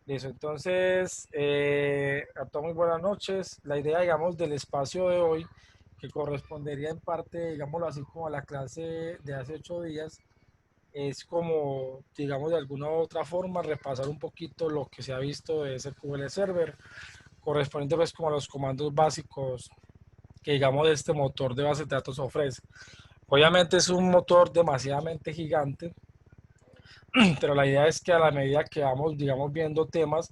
Listo, entonces, a todos muy buenas noches. La idea, digamos, del espacio de hoy, que correspondería en parte, digámoslo así, como a la clase de hace 8 días, es como, digamos, de alguna u otra forma, repasar un poquito lo que se ha visto de SQL Server, correspondiente pues como a los comandos básicos que, digamos, este motor de base de datos ofrece. Obviamente es un motor demasiadamente gigante, pero la idea es que a la medida que vamos, digamos, viendo temas,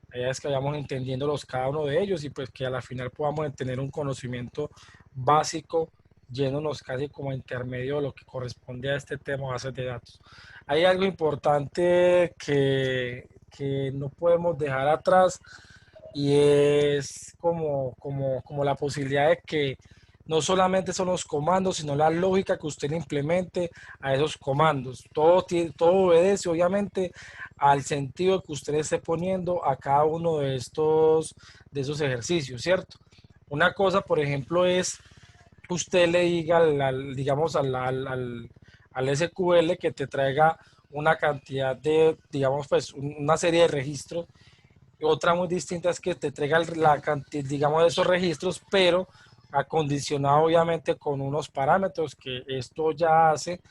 la idea es que vayamos entendiéndolos cada uno de ellos y pues que a la final podamos tener un conocimiento básico, yéndonos casi como intermedio de lo que corresponde a este tema bases de datos. Hay algo importante que no podemos dejar atrás y es como la posibilidad de que no solamente son los comandos, sino la lógica que usted implemente a esos comandos. Todo obedece, obviamente, al sentido que usted esté poniendo a cada uno de esos ejercicios, ¿cierto? Una cosa, por ejemplo, es que usted le diga, digamos, al SQL que te traiga una cantidad de, digamos, pues una serie de registros. Otra muy distinta es que te entrega la cantidad, digamos, de esos registros, pero acondicionado obviamente con unos parámetros que esto ya hace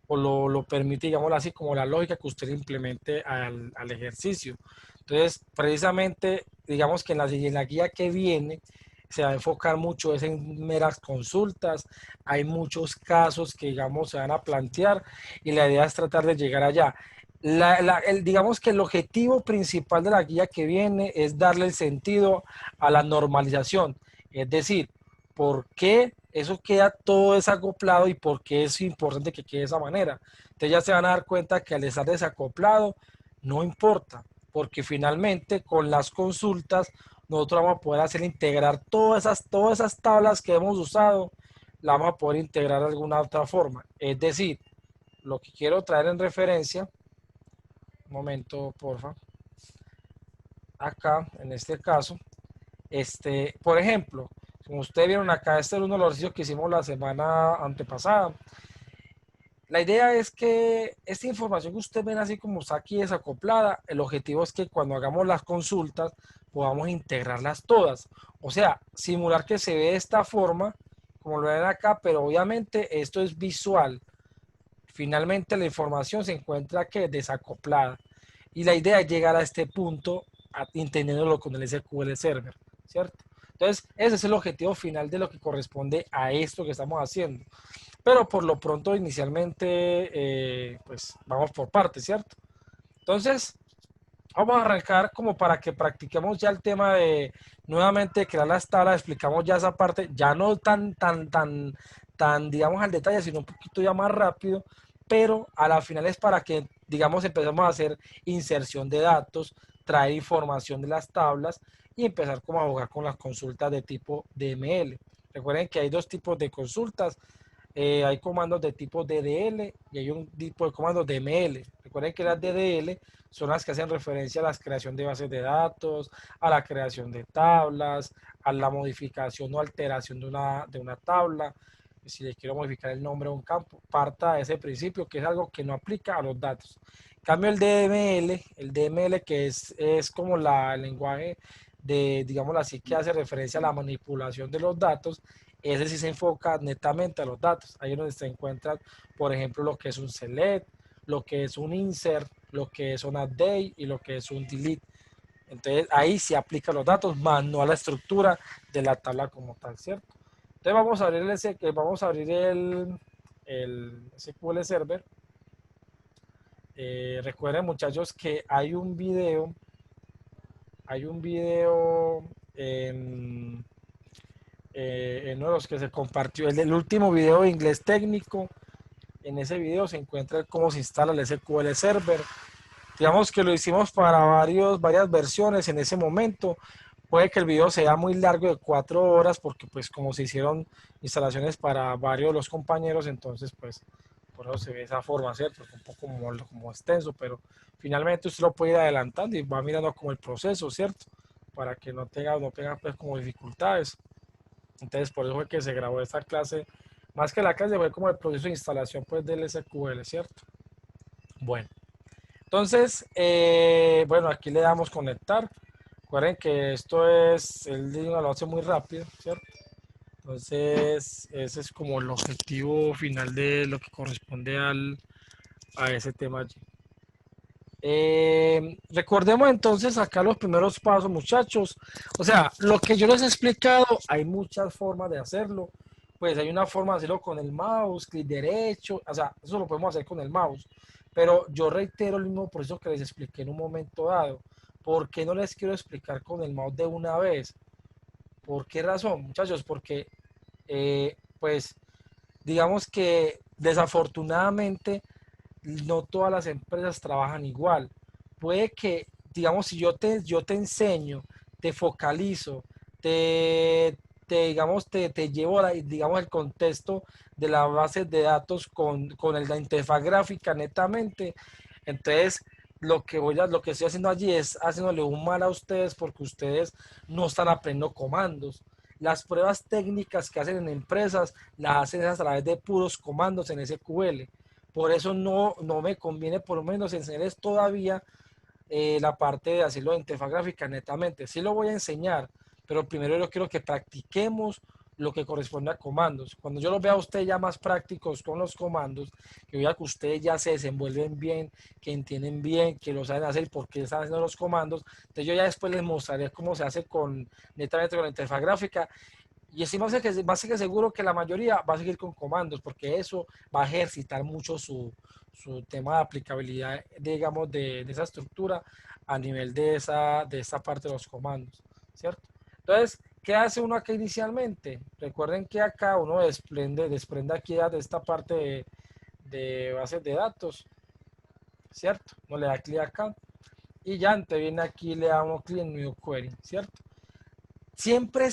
o lo permite, digamos así, como la lógica que usted implemente al ejercicio. Entonces, precisamente, digamos que en la guía que viene se va a enfocar mucho es en meras consultas, hay muchos casos que, digamos, se van a plantear y la idea es tratar de llegar allá. Digamos que el objetivo principal de la guía que viene es darle el sentido a la normalización, es decir, por qué eso queda todo desacoplado y por qué es importante que quede de esa manera. Entonces ya se van a dar cuenta que al estar desacoplado no importa, porque finalmente con las consultas nosotros vamos a poder hacer integrar todas esas tablas que hemos usado, la vamos a poder integrar de alguna otra forma. Es decir, lo que quiero traer en referencia, un momento, porfa, acá, en este caso, por ejemplo, como ustedes vieron acá, este es uno de los ejercicios que hicimos la semana antepasada. La idea es que esta información que ustedes ven así como está aquí desacoplada, el objetivo es que cuando hagamos las consultas podamos integrarlas todas. O sea, simular que se ve de esta forma, como lo ven acá, pero obviamente esto es visual. Finalmente la información se encuentra que desacoplada. Y la idea es llegar a este punto entendiéndolo con el SQL Server, ¿cierto? Entonces, ese es el objetivo final de lo que corresponde a esto que estamos haciendo. Pero por lo pronto, inicialmente, pues vamos por partes, ¿cierto? Entonces, vamos a arrancar como para que practiquemos ya el tema de nuevamente crear las tablas, explicamos ya esa parte, ya no tan, digamos, al detalle, sino un poquito ya más rápido, pero a la final es para que, digamos, empecemos a hacer inserción de datos, traer información de las tablas y empezar como a jugar con las consultas de tipo DML. Recuerden que hay dos tipos de consultas, hay comandos de tipo DDL y hay un tipo de comandos DML. Recuerden que las DDL son las que hacen referencia a la creación de bases de datos, a la creación de tablas, a la modificación o alteración de una tabla. Si le quiero modificar el nombre de un campo, parta de ese principio que es algo que no aplica a los datos. En cambio el DML que es como el lenguaje de, digámoslo así, que hace referencia a la manipulación de los datos, ese sí se enfoca netamente a los datos. Ahí es donde se encuentran, por ejemplo, lo que es un select, lo que es un insert, lo que es un update y lo que es un delete. Entonces ahí se aplican los datos, más no a la estructura de la tabla como tal, ¿cierto? Entonces vamos a abrir el SQL Server. Recuerden muchachos que hay un video en uno de los que se compartió, el último video de inglés técnico. En ese video se encuentra cómo se instala el SQL Server. Digamos que lo hicimos para varias versiones en ese momento. Puede que el video sea muy largo de 4 horas porque pues como se hicieron instalaciones para varios de los compañeros, entonces pues por eso se ve de esa forma, ¿cierto? Un poco como extenso, pero finalmente usted lo puede ir adelantando y va mirando como el proceso, ¿cierto? Para que no tenga pues como dificultades. Entonces por eso fue que se grabó esta clase. Más que la clase fue como el proceso de instalación pues del SQL, ¿cierto? Bueno. Entonces, bueno, aquí le damos conectar. Recuerden que esto es, el niño lo hace muy rápido, ¿cierto? Entonces, ese es como el objetivo final de lo que corresponde a ese tema allí. Recordemos entonces acá los primeros pasos, muchachos. O sea, lo que yo les he explicado, hay muchas formas de hacerlo. Pues hay una forma de hacerlo con el mouse, clic derecho, o sea, eso lo podemos hacer con el mouse. Pero yo reitero el mismo proceso que les expliqué en un momento dado. ¿Por qué no les quiero explicar con el mouse de una vez? ¿Por qué razón, muchachos? Porque, pues, digamos que desafortunadamente no todas las empresas trabajan igual. Puede que, digamos, si yo te enseño, te focalizo, digamos, te llevo, digamos, el contexto de la base de datos con la interfaz gráfica netamente, entonces lo que estoy haciendo allí es haciéndole un mal a ustedes porque ustedes no están aprendiendo comandos. Las pruebas técnicas que hacen en empresas las hacen a través de puros comandos en SQL. Por eso no me conviene por lo menos enseñarles todavía la parte de hacerlo de interfaz gráfica netamente. Sí lo voy a enseñar, pero primero yo quiero que practiquemos lo que corresponde a comandos. Cuando yo los vea a ustedes ya más prácticos con los comandos, que vea que ustedes ya se desenvuelven bien, que entienden bien, que lo saben hacer y por qué están haciendo los comandos, entonces yo ya después les mostraré cómo se hace netamente con la interfaz gráfica y estoy más que seguro que la mayoría va a seguir con comandos, porque eso va a ejercitar mucho su tema de aplicabilidad, digamos, de esa estructura a nivel de esa parte de los comandos, ¿cierto? Entonces, ¿qué hace uno acá inicialmente? Recuerden que acá uno desprende aquí de esta parte de bases de datos, ¿cierto? Uno le da clic acá y ya antes viene aquí, le damos clic en New Query, ¿cierto? Siempre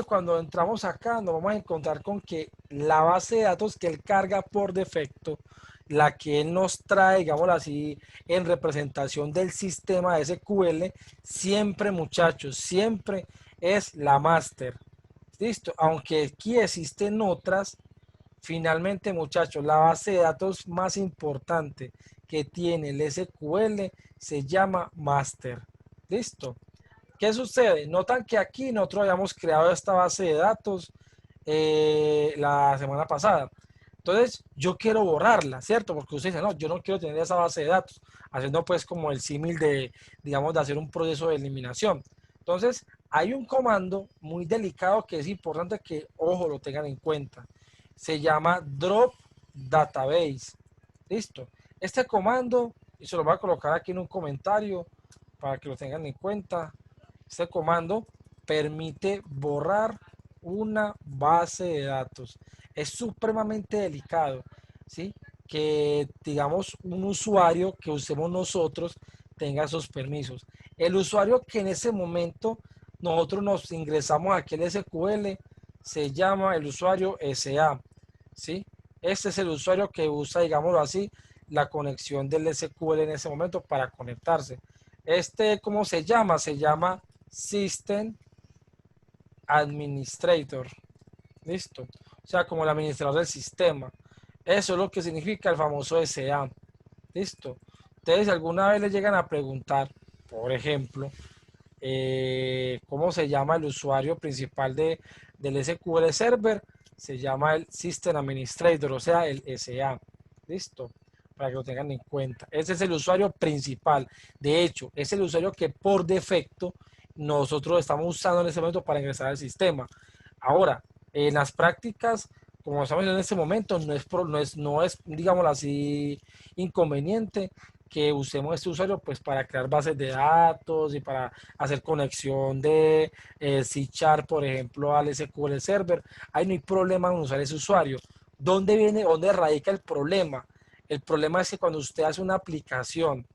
cuando entramos acá nos vamos a encontrar con que la base de datos que él carga por defecto, la que él nos trae, digámoslo así, en representación del sistema de SQL, siempre muchachos, siempre es la master. Listo, aunque aquí existen otras, finalmente muchachos, la base de datos más importante que tiene el SQL se llama master. Listo. ¿Qué sucede? Notan que aquí nosotros habíamos creado esta base de datos la semana pasada. Entonces, yo quiero borrarla, ¿cierto? Porque usted dice, no, yo no quiero tener esa base de datos, haciendo pues como el símil de, digamos, de hacer un proceso de eliminación. Entonces, hay un comando muy delicado que es importante que, ojo, lo tengan en cuenta. Se llama drop database. Listo. Este comando, y se lo voy a colocar aquí en un comentario para que lo tengan en cuenta. Este comando permite borrar una base de datos. Es supremamente delicado, ¿sí? Que digamos un usuario que usemos nosotros tenga esos permisos. El usuario que en ese momento nosotros nos ingresamos aquí en SQL se llama el usuario SA, ¿sí? Este es el usuario que usa, digámoslo así, la conexión del SQL en ese momento para conectarse. ¿Cómo se llama? Se llama System Administrator. Listo. O sea, como el administrador del sistema. Eso es lo que significa el famoso SA. Listo. Ustedes alguna vez les llegan a preguntar, por ejemplo, cómo se llama el usuario principal del SQL Server, se llama el System Administrator, o sea, el SA. Listo. Para que lo tengan en cuenta. Ese es el usuario principal. De hecho, es el usuario que por defecto nosotros estamos usando en este momento para ingresar al sistema. Ahora, en las prácticas, como estamos en este momento, no es, digámoslo así, inconveniente que usemos este usuario pues para crear bases de datos y para hacer conexión de C#, por ejemplo, al SQL Server. Ahí no hay problema en usar ese usuario. ¿Dónde radica el problema? El problema es que cuando usted hace una aplicación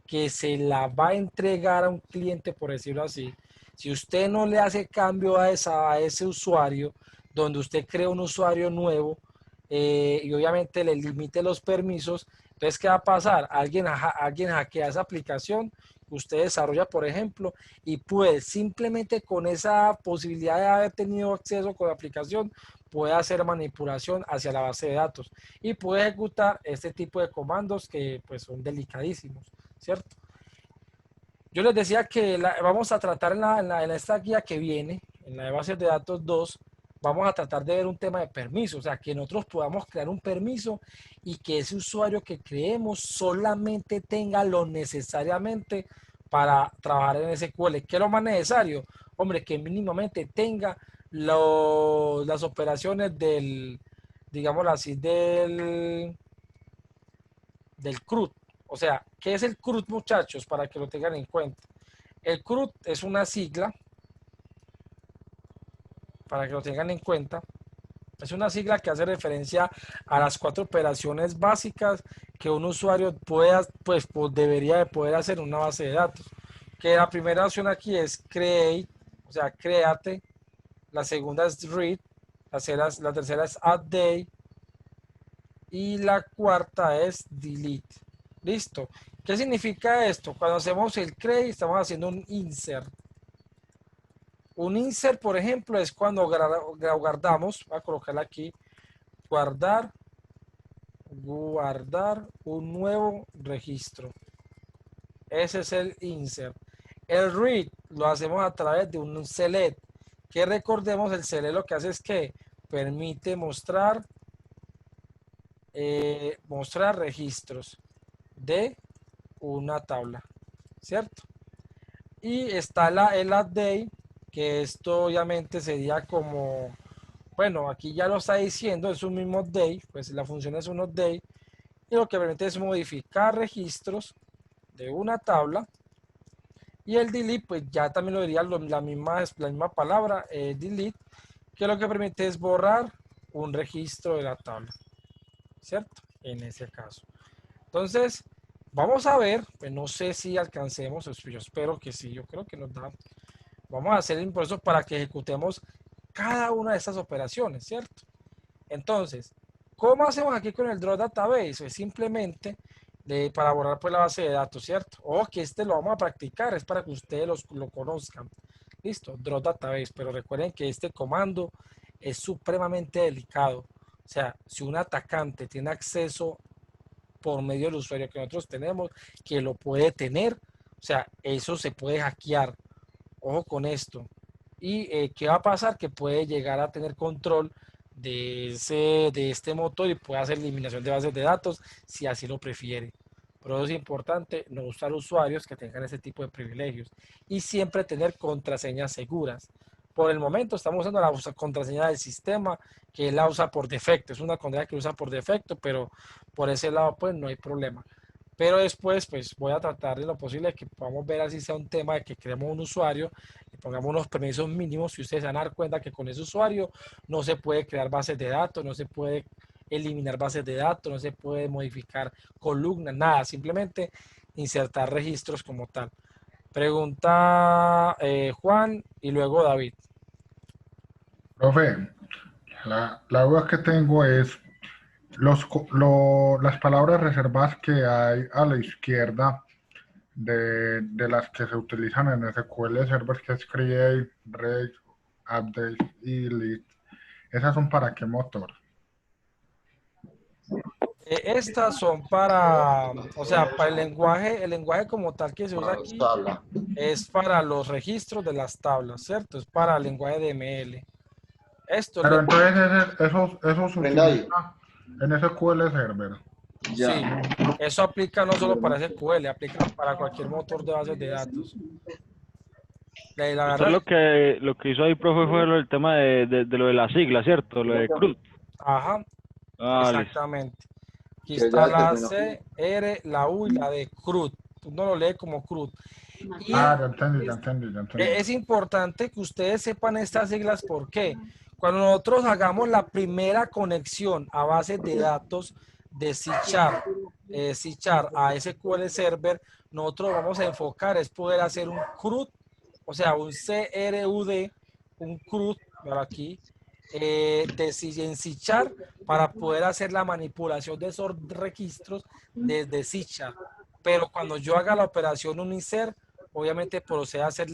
que se la va a entregar a un cliente, por decirlo así, si usted no le hace cambio a ese usuario, donde usted crea un usuario nuevo y obviamente le limite los permisos, entonces, ¿qué va a pasar? Alguien hackea esa aplicación que usted desarrolla, por ejemplo, y puede simplemente con esa posibilidad de haber tenido acceso con la aplicación, puede hacer manipulación hacia la base de datos y puede ejecutar este tipo de comandos que pues son delicadísimos, ¿cierto? Yo les decía que vamos a tratar en esta guía que viene, en la de bases de datos 2, vamos a tratar de ver un tema de permiso, o sea, que nosotros podamos crear un permiso y que ese usuario que creemos solamente tenga lo necesariamente para trabajar en SQL. ¿Qué es lo más necesario? Hombre, que mínimamente tenga las operaciones digámoslo así, del CRUD. O sea, ¿qué es el CRUD, muchachos? Para que lo tengan en cuenta. El CRUD es una sigla, para que lo tengan en cuenta, es una sigla que hace referencia a las 4 operaciones básicas que un usuario pueda, pues debería de poder hacer en una base de datos. Que la primera opción aquí es create, o sea, créate. La segunda es read, la tercera es update y la cuarta es delete. Listo. ¿Qué significa esto? Cuando hacemos el create estamos haciendo un insert. Un insert, por ejemplo, es cuando guardamos, voy a colocarla aquí, guardar un nuevo registro. Ese es el insert. El read lo hacemos a través de un select, que recordemos, el select lo que hace es que permite mostrar registros de una tabla, ¿cierto? Y está el update, que esto obviamente sería como, bueno, aquí ya lo está diciendo, es un mismo update, pues la función es un update, y lo que permite es modificar registros de una tabla. Y el delete, pues ya también lo diría la misma palabra, delete, que lo que permite es borrar un registro de la tabla, ¿cierto? En ese caso. Entonces, vamos a ver, pues no sé si alcancemos, yo espero que sí, yo creo que nos da. Vamos a hacer el impulso para que ejecutemos cada una de estas operaciones, ¿cierto? Entonces, ¿cómo hacemos aquí con el Draw Database? Es simplemente para borrar pues la base de datos, ¿cierto? O que lo vamos a practicar, es para que ustedes lo conozcan. Listo, Draw Database, pero recuerden que este comando es supremamente delicado. O sea, si un atacante tiene acceso por medio del usuario que nosotros tenemos, que lo puede tener, o sea, eso se puede hackear. Ojo con esto. ¿Y qué va a pasar? Que puede llegar a tener control de este motor y puede hacer eliminación de bases de datos si así lo prefiere. Por eso es importante no usar usuarios que tengan ese tipo de privilegios y siempre tener contraseñas seguras. Por el momento estamos usando la contraseña del sistema, que la usa por defecto. Es una contraseña que usa por defecto, pero por ese lado pues no hay problema. Pero después, pues voy a tratar de lo posible que podamos ver así sea un tema de que creemos un usuario y pongamos unos permisos mínimos y ustedes se van a dar cuenta que con ese usuario no se puede crear bases de datos, no se puede eliminar bases de datos, no se puede modificar columnas, nada, simplemente insertar registros como tal. Pregunta Juan y luego David. Profe, la duda que tengo es, las palabras reservadas que hay a la izquierda de las que se utilizan en SQL Server, que es create, read, update y delete, ¿esas son para qué motor? Estas son para, o sea, para el lenguaje como tal que se usa aquí es para los registros de las tablas, ¿cierto? Es para el lenguaje de ML. Esto Pero le, entonces eso se utiliza en SQL Server. sí, eso aplica no solo para SQL, aplica para cualquier motor de bases de datos. La Usted verdad, lo que hizo ahí, profe, fue el tema de lo de la sigla, ¿cierto? Lo de CRUD. ajá, Ah, listo. exactamente. Aquí está la C, R, la U y la D, CRUD. Uno lo lee como CRUD. Y Ah, ya entendí, ya entendí, ya entendí. es importante que ustedes sepan estas siglas. ¿Por qué? Cuando nosotros hagamos la primera conexión a bases de datos de C#, a SQL Server, nosotros vamos a enfocar es poder hacer un CRUD, o sea, un CRUD, un CRUD, aquí, en C# para poder hacer la manipulación de esos registros desde C#. Pero cuando yo haga la operación un insert, obviamente procede a hacer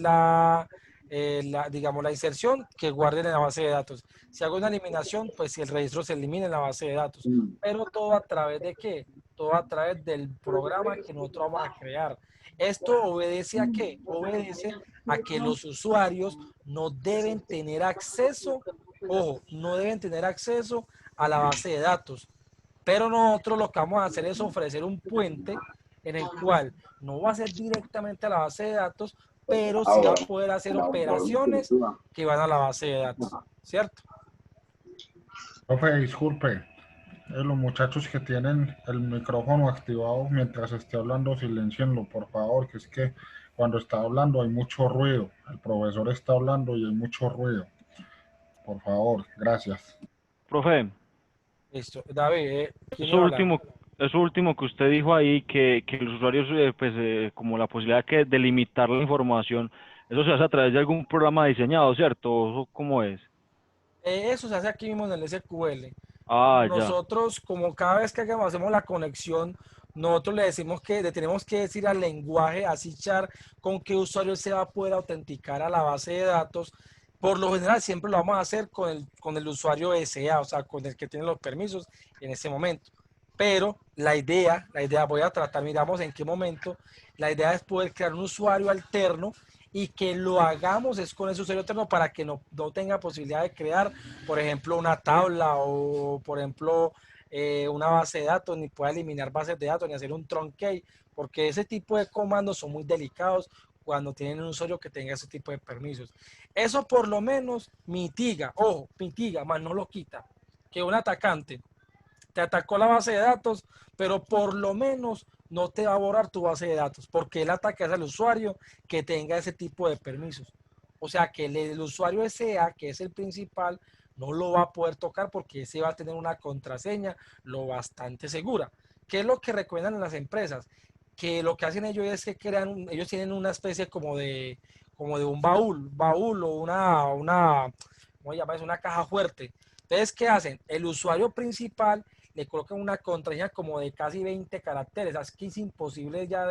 digamos, la inserción que guarden en la base de datos. Si hago una eliminación, pues si el registro se elimina en la base de datos. Pero todo a través de qué? todo a través del programa que nosotros vamos a crear. ¿Esto obedece a qué? Obedece a que los usuarios no deben tener acceso, ojo, no deben tener acceso a la base de datos. Pero nosotros lo que vamos a hacer es ofrecer un puente en el cual no va a ser directamente a la base de datos, pero sí va a poder hacer operaciones que van a la base de datos, ¿cierto? Profe, disculpe, los muchachos que tienen el micrófono activado mientras esté hablando, silencienlo, por favor, que es que cuando está hablando hay mucho ruido. El profesor está hablando y hay mucho ruido. Por favor, gracias. Profe, Listo. David, ¿quién eso iba a hablar? último, eso último que usted dijo ahí, que los usuarios, pues, como la posibilidad de limitar la información, eso se hace a través de algún programa diseñado, ¿cierto? ¿Eso cómo es? Eso se hace aquí mismo en el SQL. Ah, Como ya. nosotros, como cada vez que hacemos la conexión, nosotros le decimos que le tenemos que decir al lenguaje, así char, con qué usuario se va a poder autenticar a la base de datos. Por lo general siempre lo vamos a hacer con el usuario SA, o sea, con el que tiene los permisos en ese momento. Pero la idea voy a tratar, miramos en qué momento, la idea es poder crear un usuario alterno y que lo hagamos es con ese usuario alterno para que no tenga posibilidad de crear, por ejemplo, una tabla o, por ejemplo, una base de datos, ni pueda eliminar bases de datos, ni hacer un truncate, porque ese tipo de comandos son muy delicados cuando tienen un usuario que tenga ese tipo de permisos. Eso por lo menos mitiga, ojo, mitiga, más no lo quita, que un atacante te atacó la base de datos, pero por lo menos no te va a borrar tu base de datos, porque el ataque es al usuario que tenga ese tipo de permisos. O sea que el usuario SA, que es el principal, no lo va a poder tocar porque ese va a tener una contraseña lo bastante segura. ¿Qué es lo que recomiendan las empresas? Que lo que hacen ellos es que ellos tienen una especie como de un baúl o ¿cómo se llama eso? Una caja fuerte. Entonces, ¿qué hacen? El usuario principal le colocan una contraseña como de casi 20 caracteres. Es que es imposible ya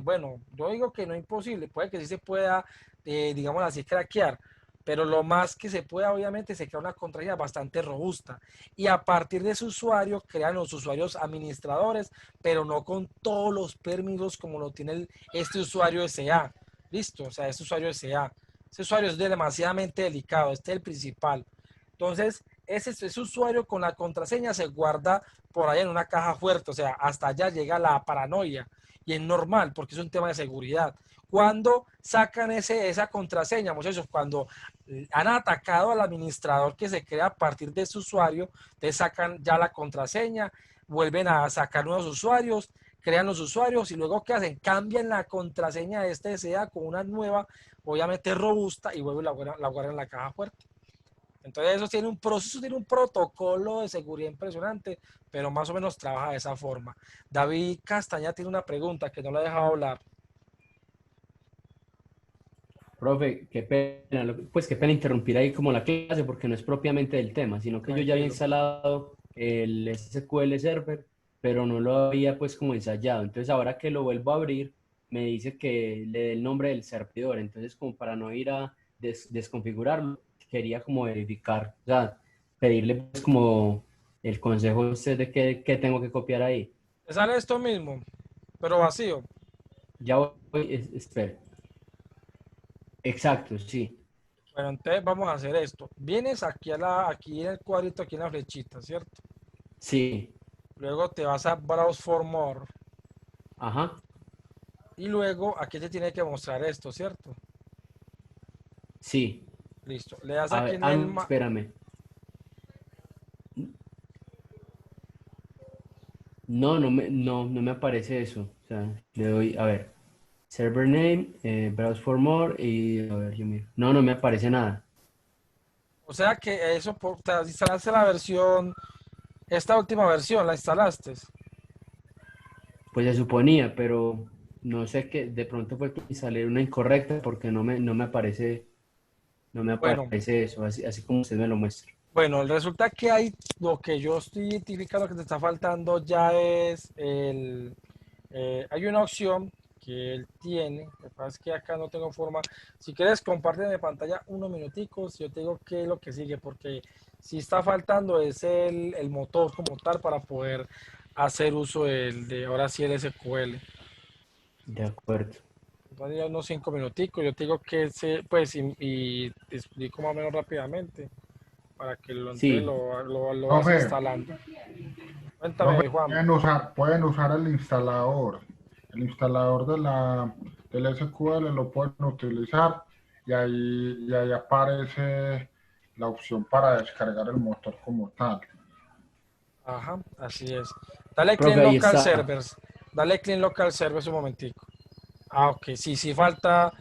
bueno, yo digo que no es imposible, puede que sí se pueda, digamos así, craquear, pero lo más que se pueda, obviamente, se crea una contraseña bastante robusta. Y a partir de ese usuario, crean los usuarios administradores, pero no con todos los permisos como lo tiene este usuario SA. Listo, o sea, este usuario SA. Ese usuario es demasiadamente delicado, este es el principal. Entonces, ese usuario con la contraseña se guarda por allá en una caja fuerte, o sea, hasta allá llega la paranoia. Y es normal, porque es un tema de seguridad. Cuando sacan esa contraseña, muchachos, cuando han atacado al administrador que se crea a partir de ese usuario, te sacan ya la contraseña, vuelven a sacar nuevos usuarios, crean los usuarios y luego ¿qué hacen? Cambian la contraseña de este SEA con una nueva, obviamente robusta, y vuelven la guardan en la caja fuerte. Entonces eso tiene un proceso, tiene un protocolo de seguridad impresionante, pero más o menos trabaja de esa forma. David Castaña tiene una pregunta que no lo he dejado hablar. Profe, qué pena, pues qué pena interrumpir ahí como la clase porque no es propiamente del tema, sino que yo ya había Tranquilo. instalado el SQL Server, pero no lo había pues como ensayado. Entonces ahora que lo vuelvo a abrir, me dice que le dé el nombre del servidor. Entonces como para no ir a desconfigurarlo, quería como verificar, o sea, pedirle pues como el consejo a usted de qué tengo que copiar ahí. Te sale esto mismo, pero vacío. Ya voy, espera. Exacto, sí, Bueno, entonces vamos a hacer esto. Vienes aquí en el cuadrito, aquí en la flechita, ¿cierto? sí, Luego te vas a Browse for More. ajá, Y luego aquí te tiene que mostrar esto, ¿cierto? sí. Listo. Le das A aquí ver, en ah, el... no, espérame. No, no me aparece eso. O sea, le doy, a ver, server name, browse for more y a ver, yo miro. No, no me aparece nada. O sea que eso, te instalaste la versión, esta última versión, la instalaste. Pues se suponía, pero no sé qué, de pronto fue que salió una incorrecta porque no me Bueno, aparece eso, así como usted me lo muestra. bueno, resulta que lo que yo estoy identificando que te está faltando ya es hay una opción que él tiene, lo que pasa es que acá no tengo forma. Si quieres, compárteme pantalla unos minuticos, yo te digo qué es lo que sigue, porque si está faltando es el motor como tal para poder hacer uso de ahora sí el SQL. De acuerdo. Entonces, ya unos 5 minuticos, yo te digo que pues, y te explico más o menos rápidamente para que entonces Sí, lo vas Profe, instalando. profe, Cuéntame, Juan. pueden usar el instalador. El instalador del SQL lo pueden utilizar y ahí aparece la opción para descargar el motor como tal. Ajá, así es. Dale click profe, en ahí local está. servers. Dale click en local servers un momentico. Ah, ok, sí falta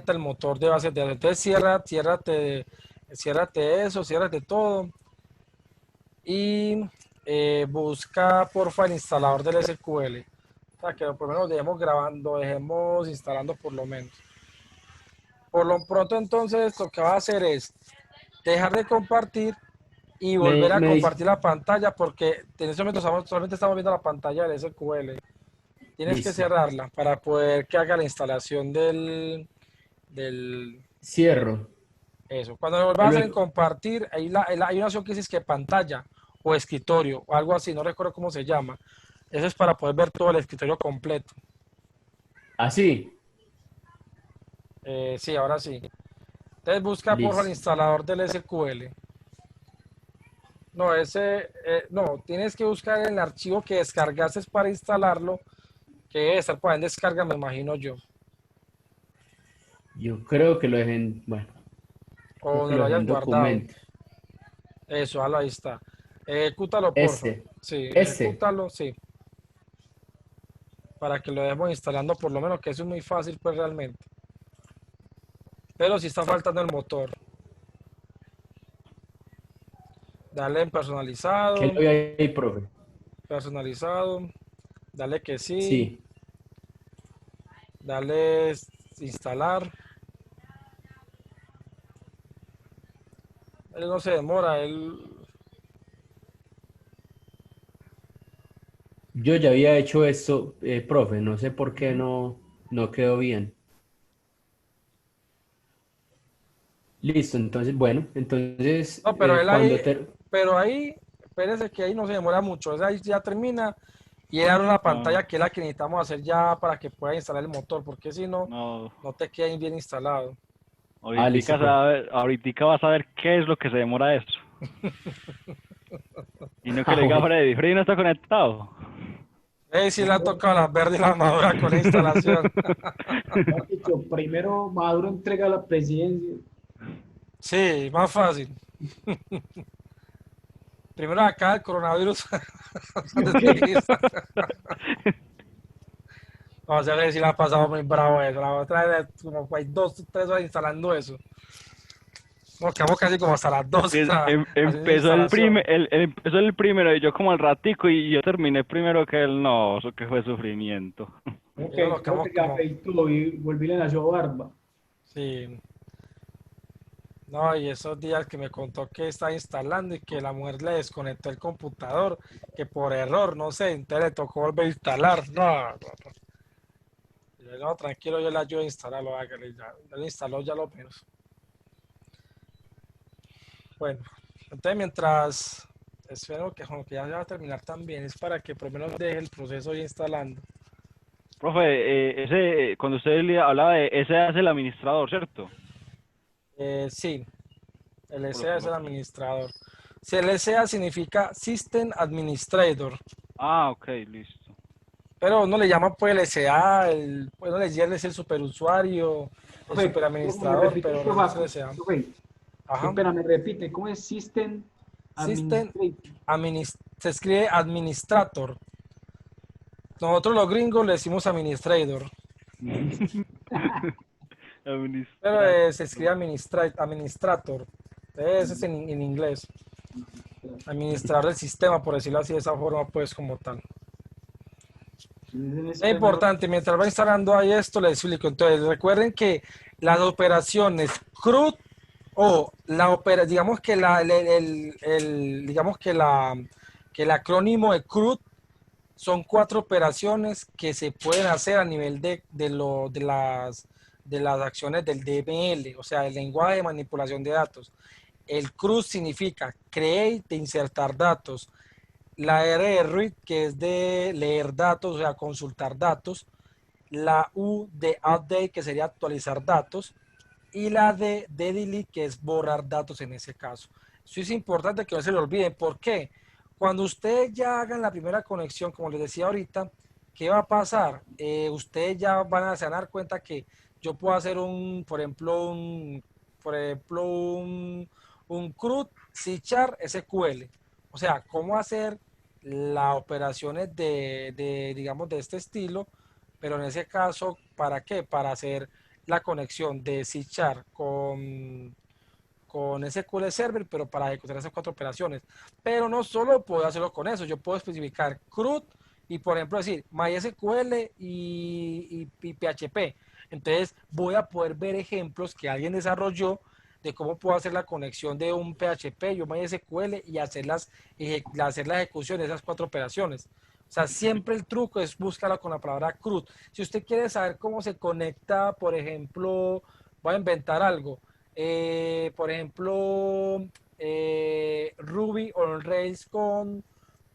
el motor de base de datos. Entonces ciérrate eso, ciérrate todo y busca porfa el instalador del SQL. O sea, que por lo menos dejemos instalando por lo menos. Por lo pronto entonces lo que va a hacer es dejar de compartir y volver a Me dice, compartir la pantalla porque en este momento solamente estamos viendo la pantalla del SQL. Tienes que listo. cerrarla para poder que haga la instalación del Cierro. eso. Cuando lo vuelvas a hacer en Luego, compartir, hay una opción que dice que pantalla o escritorio o algo así, no recuerdo cómo se llama. Eso es para poder ver todo el escritorio completo. así. Sí, ahora sí. Entonces busca por favor el Listo. instalador del SQL. No, no, tienes que buscar el archivo que descargaste para instalarlo, que debe estar por ahí en descarga, me imagino yo. Yo creo que lo dejé bueno, O creo que donde lo lo dejé hayas en guardado. documento. Eso, ahí está. Ejecútalo, porfa. Este, Sí, este. ejecútalo, sí. Para que lo dejemos instalando por lo menos, que eso es muy fácil, pues realmente. Pero si está faltando el motor. Dale en ¿Qué personalizado, lo vi ahí, profe? personalizado. Dale que sí. Sí. Dale instalar. Él no se demora, Yo ya había hecho esto, profe, no sé por qué no quedó bien. Listo, entonces, bueno, entonces No, pero cuando ter... pero ahí, espérese que ahí no se demora mucho. O sea, ahí ya termina y era una No, pantalla que es la que necesitamos hacer ya para que pueda instalar el motor, porque si no, no. no te queda bien instalado. Listo, Ahorita, profe. ahorita vas a ver qué es lo que se demora eso. Y no que Ah, le diga bueno. Freddy, Freddy no está conectado. Sí le ha tocado la verde y la madura con la instalación. Mejor dicho, primero Maduro entrega la presidencia. Sí, más fácil. Primero acá el coronavirus. Vamos a ver si la ha pasado muy bravo eso. La otra vez como hay 2 o 3 horas instalando eso. Nos quedamos casi como hasta las 12 haciendo Empezó instalación. empezó el primero y yo como al ratico y yo terminé primero que él. No, eso que fue sufrimiento. Creo Y no, nos que, creo quedamos que se como, afeitó y volví y le nació barba. sí. No, y esos días que me contó que estaba instalando y que la mujer le desconectó el computador, que por error, no sé, entonces le tocó volver a instalar. No, no, no. Yo, no, tranquilo, yo le ayudo a instalarlo, hágale, ya lo instaló ya lo menos. Bueno, entonces mientras espero que ya se va a terminar también, es para que por lo menos deje el proceso ya instalando. Profe, cuando usted le hablaba de ese es el administrador, ¿cierto? Sí, el SEA es el Coloquemos. administrador. Si el SEA significa System Administrator, Ah, ok, listo. pero uno le llama pues el SEA, uno le dice es el superusuario, el Profe, me superadministrador, repite, pero realmente es el profe, SEA. profe, qué Ajá. pena, me repite, ¿cómo es System System Administrator? se escribe Administrator. Nosotros los gringos le decimos Administrator, pero Administrador. se escribe Administrator. Ese es en inglés. Administrador del sistema, por decirlo así de esa forma, pues como tal. Es importante, mientras va instalando ahí esto, les explico. Entonces, recuerden que las operaciones CRUD o digamos que digamos que el acrónimo de CRUD son 4 operaciones que se pueden hacer a nivel de las acciones del DML, o sea, el lenguaje de manipulación de datos. El CRUD significa create, de insertar datos. la R de read, que es de leer datos, o sea, consultar datos, la U de update, que sería actualizar datos, y la D de delete, que es borrar datos en ese caso. Eso es importante que no se lo olviden. ¿Por qué? Cuando ustedes ya hagan la primera conexión, como les decía ahorita, ¿qué va a pasar? Ustedes ya van a se van a dar cuenta que yo puedo hacer un CRUD C-Char SQL. O sea, cómo hacer las operaciones digamos, de este estilo, pero en ese caso, ¿para qué? Para hacer la conexión de C-Char con SQL Server, pero para ejecutar esas 4 operaciones. Pero no solo puedo hacerlo con eso, yo puedo especificar CRUD y, por ejemplo, decir MySQL y PHP. Entonces voy a poder ver ejemplos que alguien desarrolló de cómo puedo hacer la conexión de un PHP y un MySQL y hacer la ejecución de esas 4 operaciones. O sea, siempre el truco es buscarla con la palabra CRUD. Si usted quiere saber cómo se conecta, por ejemplo, voy a inventar algo, por ejemplo, Ruby on Rails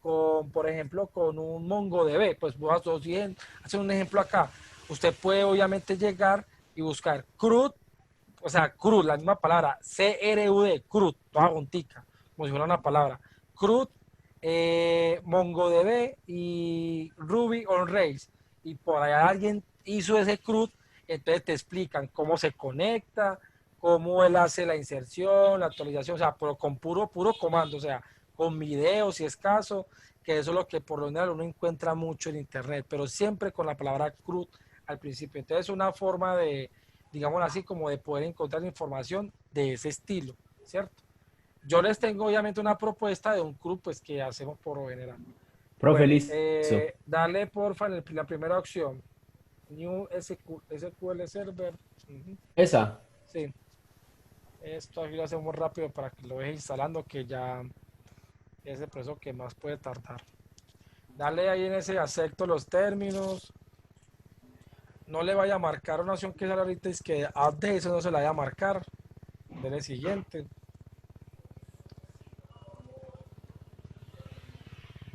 por ejemplo, con un MongoDB. Pues voy a hacer un ejemplo acá. Usted puede obviamente llegar y buscar CRUD, o sea, CRUD, la misma palabra, CRUD, CRUD, toda juntica, como si fuera una palabra. CRUD, MongoDB y Ruby on Rails. Y por allá alguien hizo ese CRUD, entonces te explican cómo se conecta, cómo él hace la inserción, la actualización, o sea, pero con puro comando, o sea, con videos si es caso, que eso es lo que por lo general uno encuentra mucho en internet, pero siempre con la palabra CRUD al principio. Entonces es una forma de, digamos así, como de poder encontrar información de ese estilo, ¿cierto? Yo les tengo obviamente una propuesta de un CRUD pues que hacemos por lo general. Profe, Bueno, listo. dale porfa en la primera opción, New SQL Server. Esa. Sí, esto aquí lo hacemos rápido para que lo deje instalando, que ya es el proceso que más puede tardar. Dale ahí en ese acepto los términos. No le vaya a marcar una opción que sale ahorita, es que update, eso no se la vaya a marcar. Dale siguiente.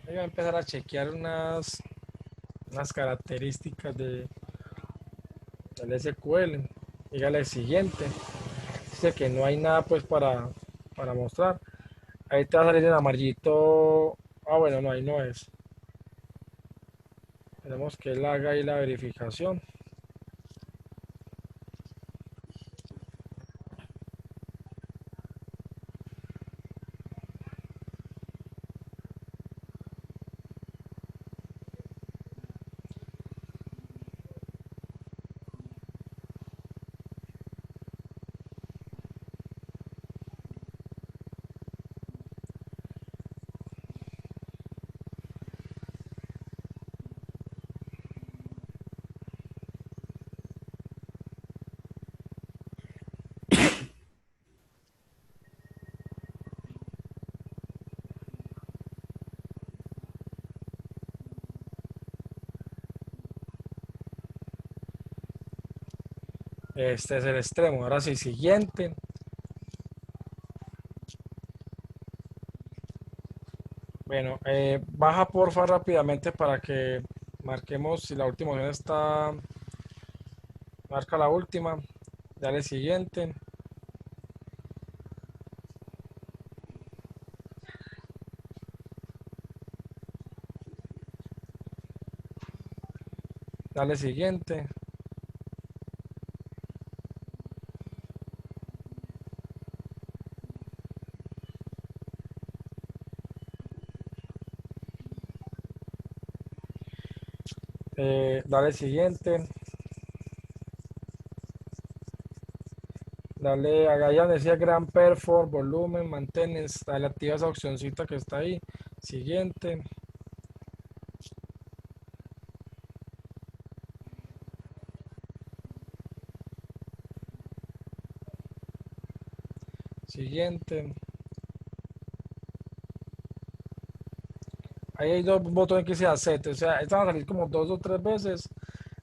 Ahí va a empezar a chequear unas características del SQL. Dígale siguiente. Dice que no hay nada pues para mostrar. Ahí te va a salir en amarillito. Ah, bueno, no, ahí no es. Tenemos que él haga ahí la verificación. Este es el extremo. Ahora sí, siguiente. Bueno, baja porfa rápidamente para que marquemos si la última opción está. Marca la última. Dale siguiente. Dale siguiente. Dale siguiente. Dale, haga ya decía gran perform, volumen, maintenance. Dale, activa esa opcióncita que está ahí. Siguiente. Siguiente. Ahí hay dos botones que se acepten. O sea, estas van a salir como 2 o 3 veces.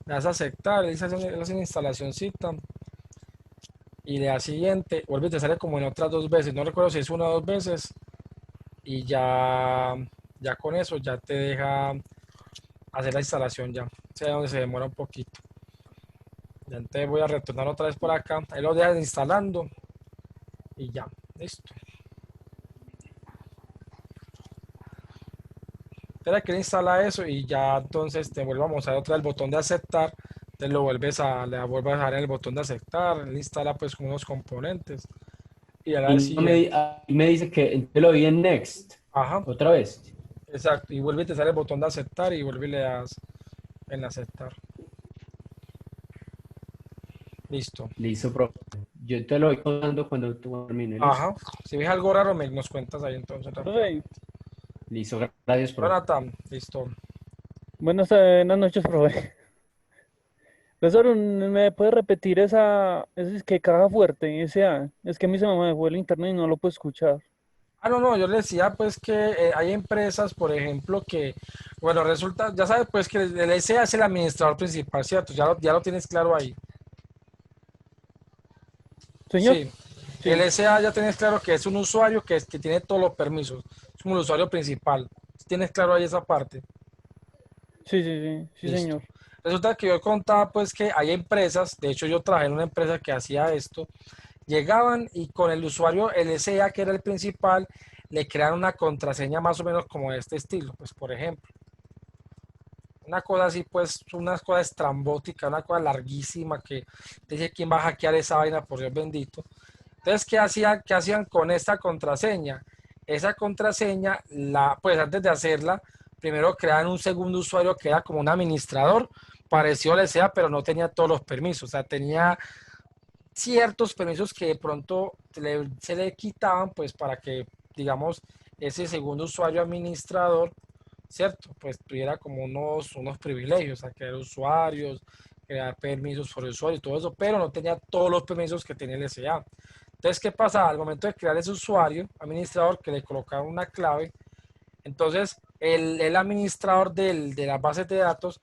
Le das a aceptar, le dices hacer una instalacióncita. Y le das siguiente. Vuelve y te sale como en otras 2 veces. No recuerdo si es 1 o 2 veces. Y ya Ya con eso ya te deja hacer la instalación ya. O sea, donde se demora un poquito. Ya entonces voy a retornar otra vez por acá. Ahí lo dejas instalando y ya, listo. Espera que le instala eso y ya entonces te vuelve a mostrar otra vez el botón de aceptar. Te lo le vuelves a dar el botón de aceptar. Le instala pues con unos componentes y a la Y vez no me, siguiente. ahí me dice que te lo vi en Next. Ajá, Otra vez. exacto. Y vuelve y te sale el botón de aceptar y vuelve y le das en aceptar. Listo. Listo, profe. Yo te lo voy contando cuando tú termine. Listo. Ajá. Si ves algo raro, nos cuentas ahí entonces Profe, rápidamente. Listo, gracias, profe. Jonathan, listo. buenas noches, profe. Profesor, ¿me puede repetir esa es que caja fuerte, esa? Es que a mí se me fue el internet y no lo puedo escuchar. Ah, no, no, yo le decía pues que hay empresas, por ejemplo, que, bueno, resulta, ya sabes pues que el SA es el administrador principal, ¿cierto? Ya lo tienes claro ahí. Señor, Sí, el sí, SA ya tienes claro que es un usuario que tiene todos los permisos, es como el usuario principal. ¿Tienes claro ahí esa parte? sí, Listo. señor. Resulta que yo contaba pues que hay empresas, de hecho yo trabajé en una empresa que hacía esto, llegaban y con el usuario LSA, que era el principal, le crearon una contraseña más o menos como de este estilo, pues por ejemplo. Una cosa así, pues, una cosa estrambótica, una cosa larguísima que dice quién va a hackear esa vaina, por Dios bendito. Entonces, ¿qué hacían con esta contraseña? Esa contraseña, pues antes de hacerla, primero creaban un segundo usuario que era como un administrador, parecido al SEA, pero no tenía todos los permisos. O sea, tenía ciertos permisos que de pronto se le quitaban, pues para que, digamos, ese segundo usuario administrador, ¿cierto? Pues tuviera como unos privilegios, a crear usuarios, crear permisos por usuario y todo eso, pero no tenía todos los permisos que tenía el SA. Entonces, ¿qué pasa? Al momento de crear ese usuario administrador, que le colocaron una clave, entonces el administrador de las bases de datos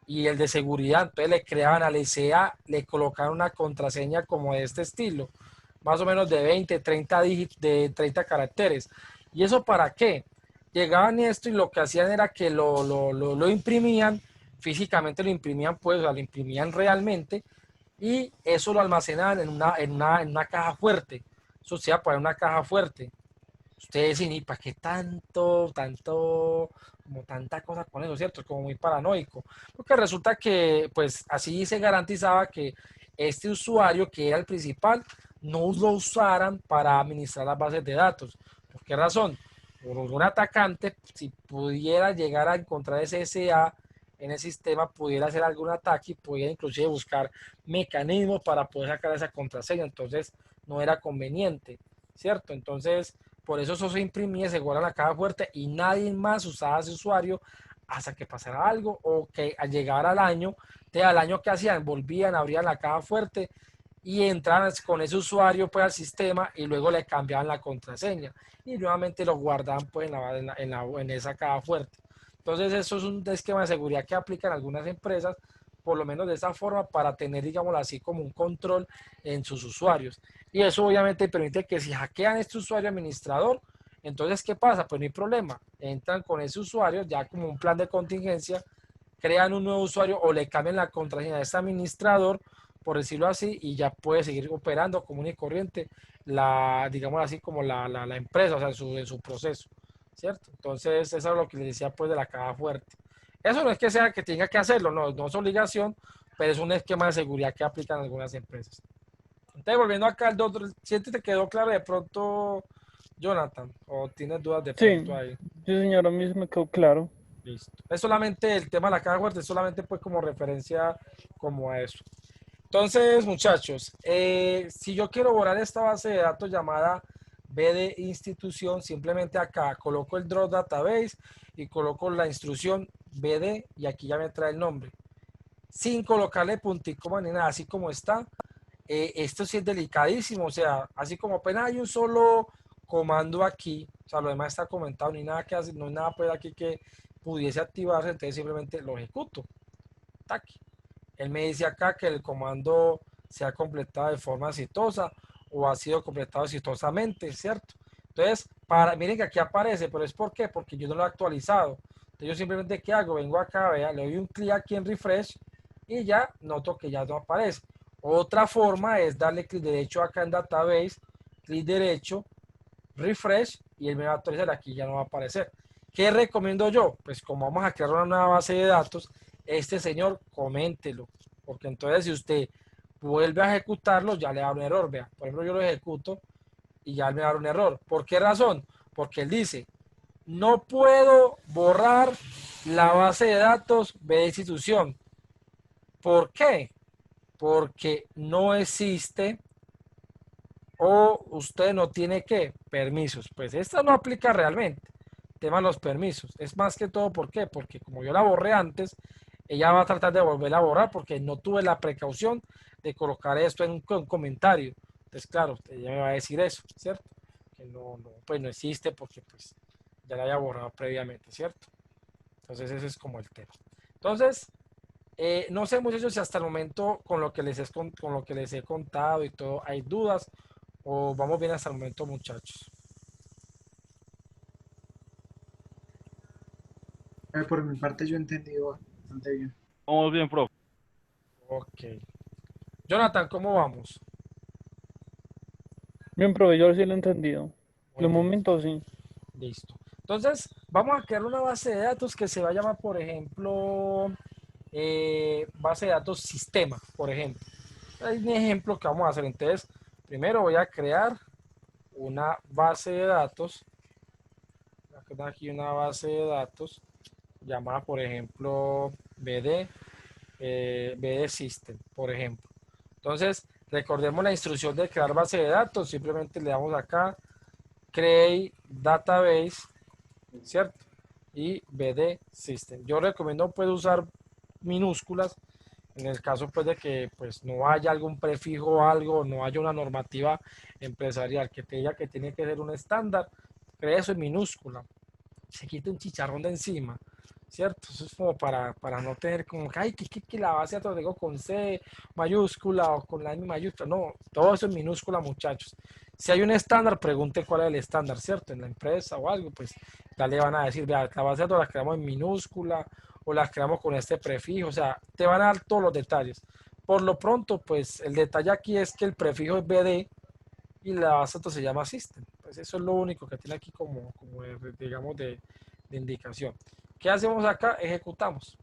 y el de seguridad, entonces le creaban al SA, le colocaban una contraseña como de este estilo, más o menos de 20, 30 dígitos, de 30 caracteres. ¿Y eso para qué? Llegaban esto y lo que hacían era que lo imprimían, físicamente lo imprimían, pues, o sea, lo imprimían realmente, y eso lo almacenaban en una caja fuerte. Eso se iba para una caja fuerte. Ustedes dicen, ¿y para qué como tanta cosa con eso, cierto? Es como muy paranoico. Porque resulta que, pues, así se garantizaba que este usuario, que era el principal, no lo usaran para administrar las bases de datos. ¿Por qué razón? Por un atacante, si pudiera llegar a encontrar ese SA en el sistema, pudiera hacer algún ataque y pudiera inclusive buscar mecanismos para poder sacar esa contraseña. Entonces, no era conveniente, ¿cierto? Entonces, por eso se imprimía, se guarda en la caja fuerte y nadie más usaba ese usuario hasta que pasara algo o que al llegar al año que hacían, volvían, abrían la caja fuerte y entraban con ese usuario pues al sistema y luego le cambiaban la contraseña y nuevamente lo guardaban pues en esa caja fuerte. Entonces eso es un esquema de seguridad que aplican algunas empresas, por lo menos de esa forma, para tener, digamos así, como un control en sus usuarios. Y eso obviamente permite que si hackean este usuario administrador, entonces, ¿qué pasa? Pues no hay problema. Entran con ese usuario ya como un plan de contingencia, crean un nuevo usuario o le cambian la contraseña de este administrador, por decirlo así, y ya puede seguir operando común y corriente, digamos así, como la empresa, o sea, en su proceso, ¿cierto? Entonces, eso es lo que les decía pues de la caja fuerte. Eso no es que sea que tenga que hacerlo, no es obligación, pero es un esquema de seguridad que aplican algunas empresas. Entonces, volviendo acá al doctor, ¿si te quedó claro de pronto, Jonathan? ¿O tienes dudas de Sí, pronto ahí? sí, señor, a mí se me quedó claro. Listo. Es solamente el tema de la caja fuerte, es solamente pues como referencia como a eso. Entonces, muchachos, si yo quiero borrar esta base de datos llamada B de institución, simplemente acá coloco el drop database y coloco la instrucción BD y aquí ya me trae el nombre. Sin colocarle puntico ni nada, así como está. Esto sí es delicadísimo, o sea, así como apenas hay un solo comando aquí, o sea, lo demás está comentado, ni nada que hacer, no hay nada pues aquí que pudiese activarse, entonces simplemente lo ejecuto. Tac. Él me dice acá que el comando se ha completado de forma exitosa o ha sido completado exitosamente, ¿cierto? Entonces, miren que aquí aparece, pero es ¿por qué? Porque yo no lo he actualizado. Entonces yo simplemente, ¿qué hago? Vengo acá, vea, le doy un clic aquí en refresh y ya noto que ya no aparece. Otra forma es darle clic derecho acá en database, clic derecho, refresh y él me va a actualizar. Aquí ya no va a aparecer. ¿Qué recomiendo yo? Pues como vamos a crear una nueva base de datos, este señor, coméntelo. Porque entonces si usted vuelve a ejecutarlo, ya le da un error. Vea, por ejemplo, yo lo ejecuto y ya me da un error. ¿Por qué razón? Porque él dice, no puedo borrar la base de datos de institución. ¿Por qué? Porque no existe o usted no tiene ¿qué? Permisos. Pues esta no aplica realmente. Tema de los permisos. Es más que todo, ¿por qué? Porque como yo la borré antes, ella va a tratar de volver a borrar porque no tuve la precaución de colocar esto en un comentario. Entonces, claro, ella me va a decir eso, ¿cierto? Que pues no existe porque pues ya la había borrado previamente, ¿cierto? Entonces ese es como el tema. Entonces, no sé muchachos si hasta el momento con lo que con lo que les he contado y todo hay dudas o vamos bien hasta el momento muchachos. Por mi parte yo he entendido bastante bien. Vamos bien, profe. Ok. Jonathan, ¿cómo vamos? Bien, profe, yo sí lo he entendido. Muy De bien, momento sí. listo. Entonces, vamos a crear una base de datos que se va a llamar, por ejemplo, base de datos sistema, por ejemplo. Hay un ejemplo que vamos a hacer. Entonces, primero voy a crear una base de datos. Aquí una base de datos llamada, por ejemplo, BD System, por ejemplo. Entonces, recordemos la instrucción de crear base de datos. Simplemente le damos acá, create database, ¿cierto? Y BD System. Yo recomiendo pues usar minúsculas en el caso pues de que pues no haya algún prefijo o algo, no haya una normativa empresarial que te diga que tiene que ser un estándar, cree eso en minúscula, se quita un chicharrón de encima, ¿cierto? Eso es como para no tener como que, ay, que la base de datos digo con C mayúscula o con la M mayúscula, no, todo eso en minúscula muchachos. Si hay un estándar, pregunte cuál es el estándar, ¿cierto? En la empresa o algo, pues ya le van a decir, vea, la base de datos la creamos en minúscula o las creamos con este prefijo, o sea, te van a dar todos los detalles. Por lo pronto, pues el detalle aquí es que el prefijo es BD y la base de datos se llama System. Pues eso es lo único que tiene aquí como digamos, de indicación. ¿Qué hacemos acá? Ejecutamos.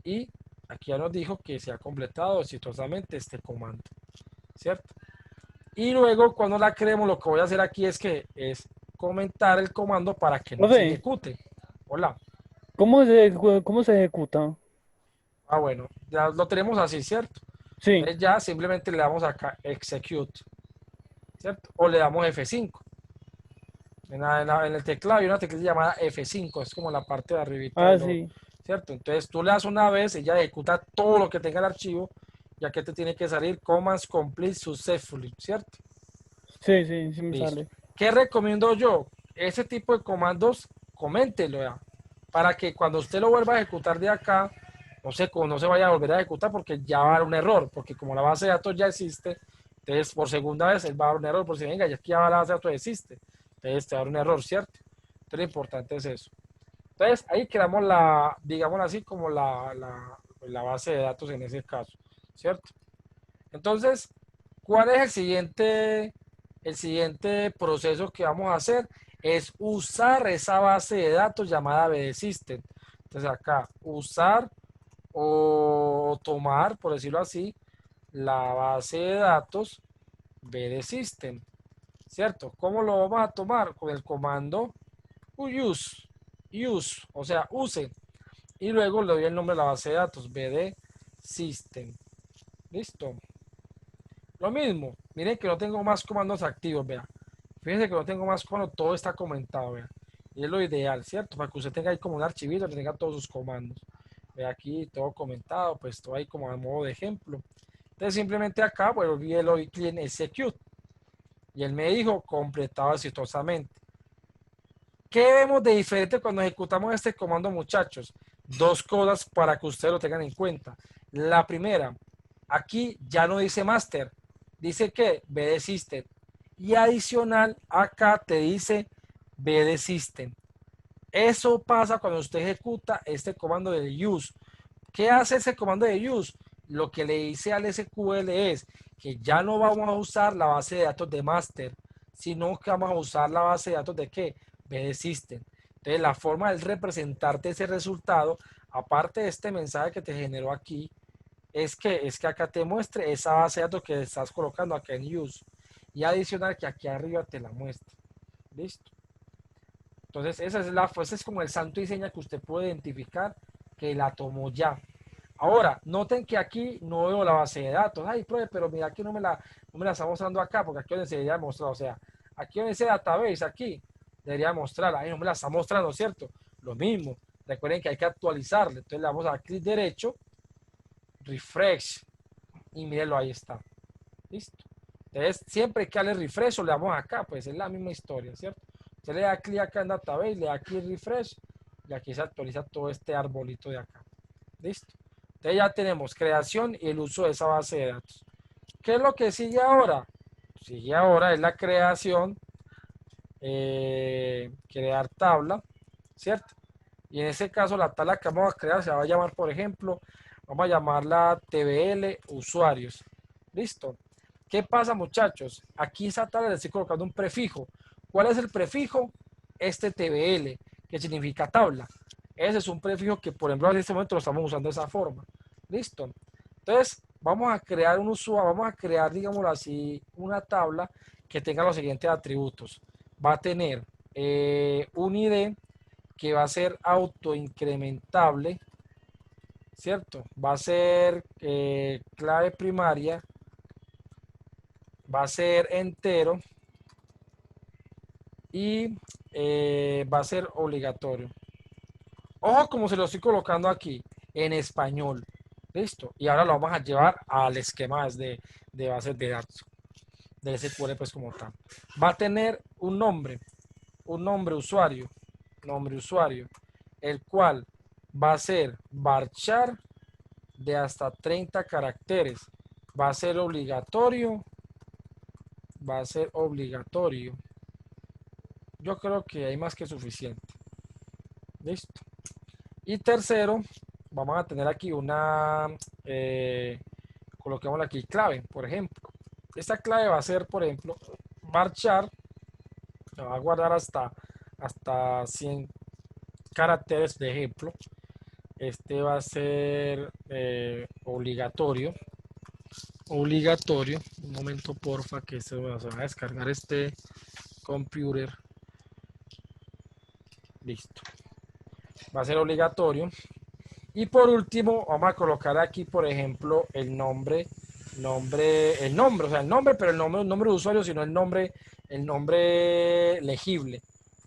Y aquí ya nos dijo que se ha completado exitosamente este comando, ¿cierto? Y luego cuando la creemos, lo que voy a hacer aquí es comentar el comando para que no se Profe, ejecute. Hola. cómo se ejecuta? Ah, bueno, ya lo tenemos así, ¿cierto? Sí. Entonces ya simplemente le damos acá execute, ¿cierto? O le damos F5. En el teclado hay una tecla llamada F5, es como la parte de arribita Ah, de lo, sí. ¿cierto? Entonces tú le das una vez, ella ejecuta todo lo que tenga el archivo, ya que te tiene que salir commands complete successfully, ¿cierto? Sí, sí, sí me Listo. sale. ¿Qué recomiendo yo? Ese tipo de comandos, coméntelo ya, para que cuando usted lo vuelva a ejecutar de acá, no se vaya a volver a ejecutar porque ya va a dar un error, porque como la base de datos ya existe, entonces por segunda vez él va a dar un error, por si venga, ya aquí ya la base de datos existe, entonces te va a dar un error, ¿cierto? Entonces lo importante es eso. Entonces ahí creamos digamos así, como la base de datos en ese caso, ¿cierto? Entonces, ¿cuál es el siguiente proceso que vamos a hacer? Es usar esa base de datos llamada BD System. Entonces acá, usar o tomar, por decirlo así, la base de datos BD System, ¿cierto? ¿Cómo lo vamos a tomar? Con el comando use, o sea, use. Y luego le doy el nombre de la base de datos, BD System. Listo. Lo mismo, miren que no tengo más comandos activos, vea. Fíjense que no tengo más comandos, todo está comentado, vea. Y es lo ideal, ¿cierto? Para que usted tenga ahí como un archivito que tenga todos sus comandos. Ve aquí todo comentado, pues todo ahí como a modo de ejemplo. Entonces simplemente acá, bueno, vi el hoy client execute. Y él me dijo completado exitosamente. ¿Qué vemos de diferente cuando ejecutamos este comando, muchachos? Dos cosas para que ustedes lo tengan en cuenta. La primera, aquí ya no dice master, dice que BD System. y adicional acá te dice BD System. Eso pasa cuando usted ejecuta este comando de use. ¿Qué hace ese comando de use? Lo que le dice al SQL es que ya no vamos a usar la base de datos de master, sino que vamos a usar la base de datos de ¿qué? BD System. Entonces la forma de representarte ese resultado, aparte de este mensaje que te generó aquí, es que acá te muestre esa base de datos que estás colocando acá en use. Y adicional que aquí arriba te la muestre. ¿Listo? Entonces, ese es como el santo y seña que usted puede identificar que la tomó ya. Ahora, noten que aquí no veo la base de datos. Ay, profe, pero mira, aquí no me la está mostrando acá, porque aquí donde se debería mostrar. O sea, aquí donde dice database, aquí debería mostrarla. Ahí no me la está mostrando, ¿cierto? Lo mismo. Recuerden que hay que actualizarle. Entonces le vamos a dar clic derecho, refresh, y mírenlo, ahí está. Listo. Entonces, siempre que darle refresh o le damos acá, pues es la misma historia, ¿cierto? Usted le da clic acá en database, le da clic refresh y aquí se actualiza todo este arbolito de acá. Listo. Entonces ya tenemos creación y el uso de esa base de datos. ¿Qué es lo que sigue ahora? Sigue ahora es la creación, crear tabla, ¿cierto? Y en ese caso la tabla que vamos a crear se va a llamar, por ejemplo, vamos a llamarla TBL usuarios. Listo. ¿Qué pasa, muchachos? Aquí esa tabla le estoy colocando un prefijo. ¿Cuál es el prefijo? Este TBL, que significa tabla. Ese es un prefijo que, por ejemplo, en este momento lo estamos usando de esa forma. Listo. Entonces, vamos a crear un usuario, vamos a crear, digámoslo así, una tabla que tenga los siguientes atributos. Va a tener un ID que va a ser autoincrementable, ¿cierto? Va a ser clave primaria, va a ser entero y va a ser obligatorio. Ojo como se lo estoy colocando aquí, en español. Listo. Y ahora lo vamos a llevar al esquema de bases de datos, del SQL pues como tal. Va a tener un nombre usuario, el cual va a ser varchar de hasta 30 caracteres. Va a ser obligatorio. Yo creo que hay más que suficiente. Listo. Y tercero, vamos a tener aquí una, coloquémosle aquí clave, por ejemplo. Esta clave va a ser, por ejemplo, marchar, la va a guardar hasta 100 caracteres, de ejemplo. Este va a ser obligatorio. Un momento, porfa, que se va a descargar este computer. Listo. Va a ser obligatorio. Y por último, vamos a colocar aquí, por ejemplo, el nombre, pero el nombre de usuario, sino el nombre legible.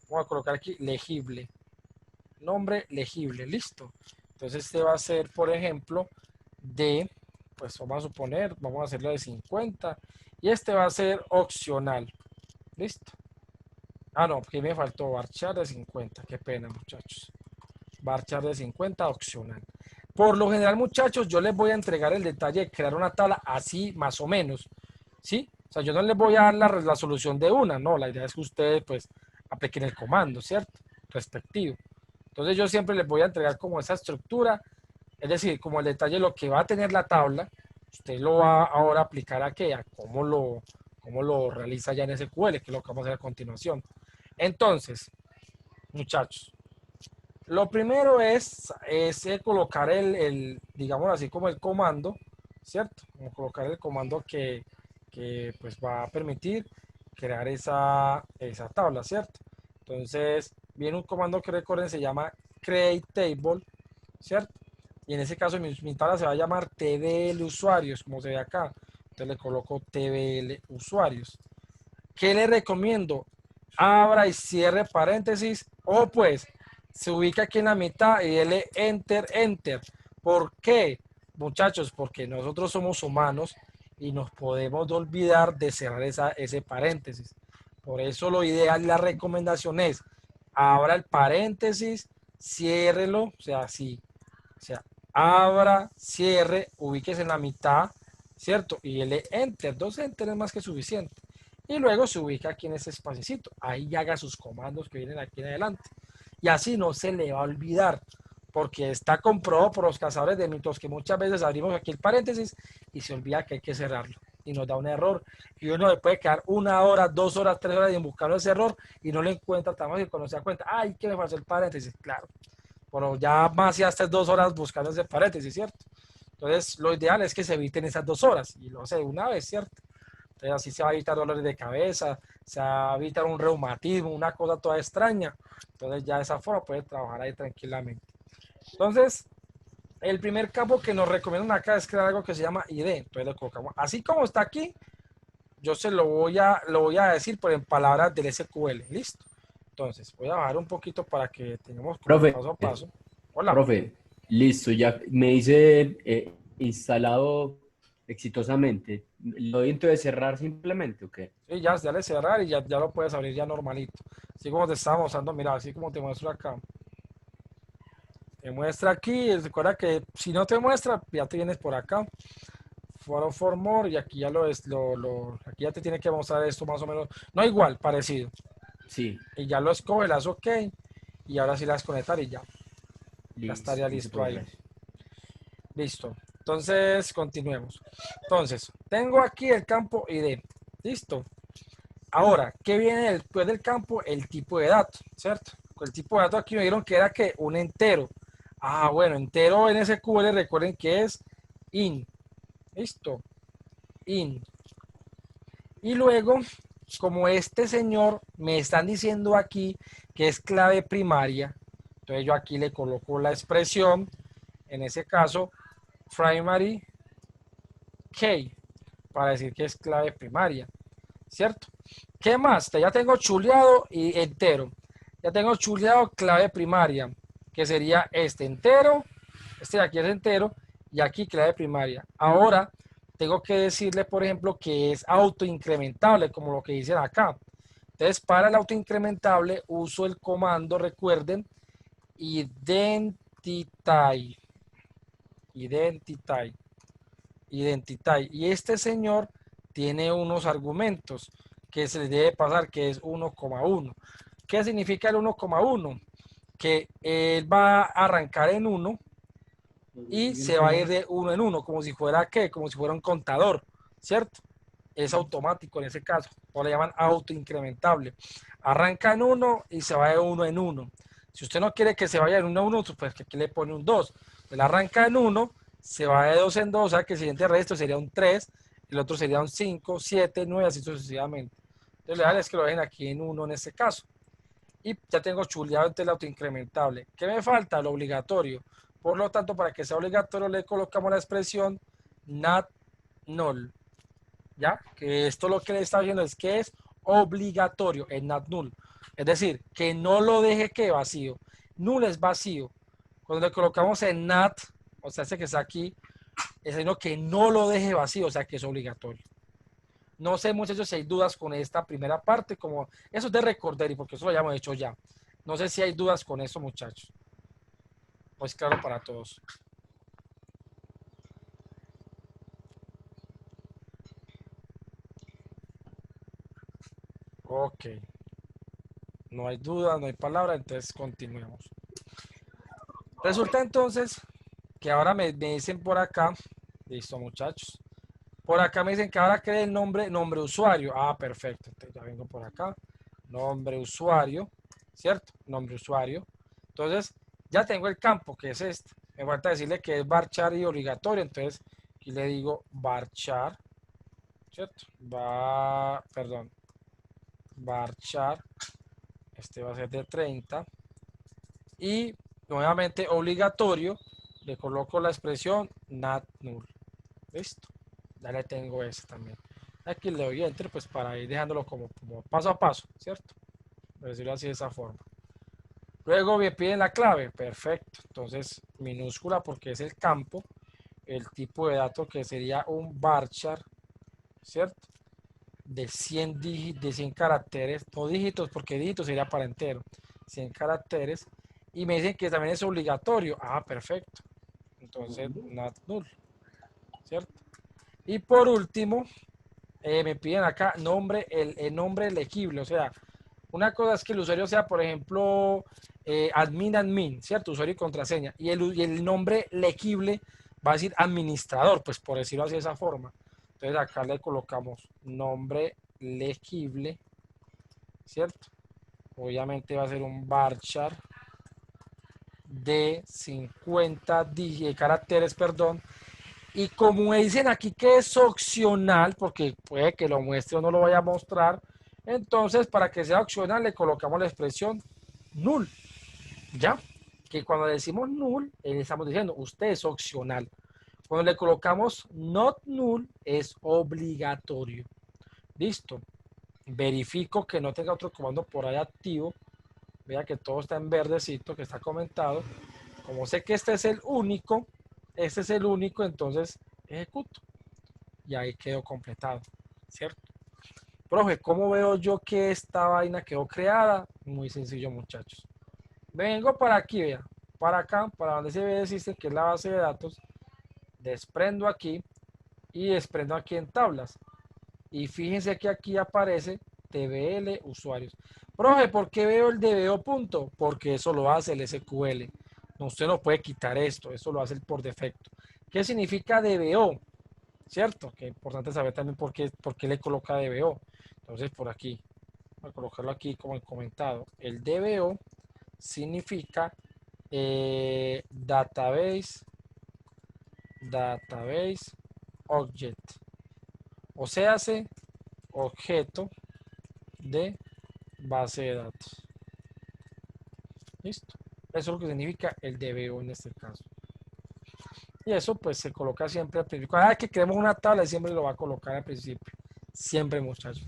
Vamos a colocar aquí legible. Nombre legible, listo. Entonces este va a ser, por ejemplo, pues vamos a suponer, vamos a hacerlo de 50. Y este va a ser opcional. Listo. Ah, no, porque me faltó varchar de 50. Qué pena, muchachos. Varchar de 50 opcional. Por lo general, muchachos, yo les voy a entregar el detalle de crear una tabla así más o menos, ¿sí? O sea, yo no les voy a dar la solución de una, no, la idea es que ustedes pues apliquen el comando, ¿cierto? Respectivo. Entonces yo siempre les voy a entregar como esa estructura, es decir, como el detalle de lo que va a tener la tabla, usted lo va ahora a aplicar a qué, a cómo lo realiza ya en SQL, que es lo que vamos a hacer a continuación. Entonces, muchachos, lo primero es colocar digamos así, como el comando, ¿cierto? Como colocar el comando que pues va a permitir crear esa tabla, ¿cierto? Entonces, viene un comando que recuerden, se llama create table, ¿cierto? Y en ese caso mi tabla se va a llamar tbl usuarios, como se ve acá. Entonces le coloco tbl usuarios. ¿Qué le recomiendo? Abra y cierre paréntesis, o pues se ubica aquí en la mitad y dele enter, enter. ¿Por qué, muchachos? Porque nosotros somos humanos y nos podemos olvidar de cerrar ese paréntesis. Por eso lo ideal y la recomendación es abra el paréntesis, ciérrelo, o sea, así. O sea, abra, cierre, ubíquese en la mitad, ¿cierto? Y dele enter, 2 enter es más que suficiente. y luego se ubica aquí en ese espacito. Ahí ya haga sus comandos que vienen aquí en adelante. Y así no se le va a olvidar, porque está comprobado por los cazadores de mitos que muchas veces abrimos aquí el paréntesis y se olvida que hay que cerrarlo. Y nos da un error. Y uno le puede quedar 1 hora, 2 horas, 3 horas buscando ese error y no lo encuentra tan fácil cuando se da cuenta, ay, que me pasó el paréntesis. Claro. Bueno, ya más ya hasta 2 horas buscando ese paréntesis, ¿cierto? Entonces, lo ideal es que se eviten esas 2 horas y lo hace de una vez, ¿cierto? Entonces, así se va a evitar dolores de cabeza, se va a evitar un reumatismo, una cosa toda extraña. Entonces, ya de esa forma puede trabajar ahí tranquilamente. Entonces, el primer campo que nos recomiendan acá es crear algo que se llama ID. Entonces, lo colocamos así como está aquí. Yo se lo voy a decir por en palabras del SQL. ¿Listo? Entonces, voy a bajar un poquito para que tengamos como Profe, paso a paso. Hola. profe, listo, ya me dice instalado exitosamente. ¿Lo doy entonces cerrar simplemente o qué? Sí, ya le cerrar y ya lo puedes abrir ya normalito. Así como te estaba mostrando, mira, así como te muestro acá. Te muestra aquí, recuerda que si no te muestra, ya te vienes por acá. For more, y aquí ya aquí ya te tiene que mostrar esto más o menos, no igual, parecido. Sí, Y ya lo escoge, le das OK, y ahora sí le das conectar y ya listo, estaría listo, listo profe, ahí. gracias. Listo. Entonces, continuemos. Entonces, tengo aquí el campo ID. Listo. Ahora, ¿qué viene después del campo? El tipo de datos, ¿cierto? El tipo de datos aquí me dieron que era que un entero. Ah, bueno, entero en SQL, recuerden que es in. Listo. In. Y luego, como este señor me están diciendo aquí que es clave primaria, entonces yo aquí le coloco la expresión, en ese caso, primary key, para decir que es clave primaria, ¿cierto? ¿Qué más? Ya tengo chuleado y entero. Ya tengo chuleado clave primaria, que sería este entero, este de aquí es entero, y aquí clave primaria. Ahora tengo que decirle, por ejemplo, que es autoincrementable, como lo que dicen acá. Entonces, para el autoincrementable uso el comando, recuerden, identity. Identity. Identity. Y este señor tiene unos argumentos que se le debe pasar, que es 1,1. ¿Qué significa el 1,1? Que él va a arrancar en 1 y se va a ir de 1 en 1, como si fuera ¿qué? Como si fuera un contador, ¿cierto? Es automático en ese caso, o le llaman autoincrementable. Arranca en 1 y se va de 1 en 1. Si usted no quiere que se vaya de 1 en 1, pues que aquí le pone un 2. Él arranca en 1, se va de 2 en 2, o sea que el siguiente registro sería un 3, el otro sería un 5, 7, 9, así sucesivamente. Entonces, lo ideal es que lo dejen aquí en 1 en este caso. Y ya tengo chuleado entre el autoincrementable. ¿Qué me falta? Lo obligatorio. Por lo tanto, para que sea obligatorio, le colocamos la expresión not null. ¿Ya? Que esto lo que le está diciendo es que es obligatorio, es not null. Es decir, que no lo deje que vacío. Null es vacío. Cuando le colocamos en not, o sea, ese que está aquí, es sino que no lo deje vacío, o sea, que es obligatorio. No sé, muchachos, si hay dudas con esta primera parte, como eso es de recordar, y porque eso lo hayamos hecho ya. No sé si hay dudas con eso, muchachos. Pues claro para todos. Ok. No hay duda, no hay palabra, entonces continuemos. Resulta entonces que ahora me dicen por acá, listo muchachos, por acá me dicen que ahora cree el nombre usuario. Ah, perfecto, entonces ya vengo por acá, nombre usuario, ¿cierto? Nombre usuario. Entonces ya tengo el campo, que es este. Me falta decirle que es varchar y obligatorio, entonces aquí le digo varchar, ¿cierto? Varchar, este va a ser de 30. Y nuevamente obligatorio, le coloco la expresión not null. Listo. Ya le tengo ese también. Aquí le doy enter pues para ir dejándolo como paso a paso, ¿cierto? Por decirlo así de esa forma. Luego me piden la clave. Perfecto. Entonces minúscula porque es el campo. El tipo de dato que sería un varchar, ¿cierto? De 100 de 100 caracteres, no dígitos porque dígitos sería para entero. 100 caracteres. Y me dicen que también es obligatorio. Ah, perfecto. Entonces, not null. ¿Cierto? Y por último, me piden acá nombre, el nombre legible. O sea, una cosa es que el usuario sea, por ejemplo, admin, ¿cierto? Usuario y contraseña. Y el nombre legible va a decir administrador, pues por decirlo así de esa forma. Entonces acá le colocamos nombre legible, ¿cierto? Obviamente va a ser un varchar de 50 caracteres, perdón. Y como me dicen aquí que es opcional, porque puede que lo muestre o no lo vaya a mostrar, entonces para que sea opcional le colocamos la expresión null. ¿Ya? Que cuando decimos null, estamos diciendo usted es opcional. Cuando le colocamos not null, es obligatorio. Listo. Verifico que no tenga otro comando por ahí activo. Vea que todo está en verdecito, que está comentado. Como sé que este es el único, entonces ejecuto. Y ahí quedó completado, ¿cierto? Profe, ¿cómo veo yo que esta vaina quedó creada? Muy sencillo, muchachos. Vengo para aquí, vea, para acá, para donde se ve existe, que es la base de datos. Desprendo aquí y desprendo aquí en tablas. Y fíjense que aquí aparece TBL usuarios. Profe, ¿por qué veo el DBO punto? Porque eso lo hace el SQL. No, usted no puede quitar esto, eso lo hace por defecto. ¿Qué significa DBO? ¿Cierto? Que es importante saber también por qué le coloca DBO. Entonces, por aquí, voy a colocarlo aquí como he comentado. El DBO significa database object. O sea, hace objeto de base de datos. Listo. Eso es lo que significa el DBO en este caso. Y eso pues se coloca siempre al principio. Cada vez que creemos una tabla siempre lo va a colocar al principio. Siempre, muchachos.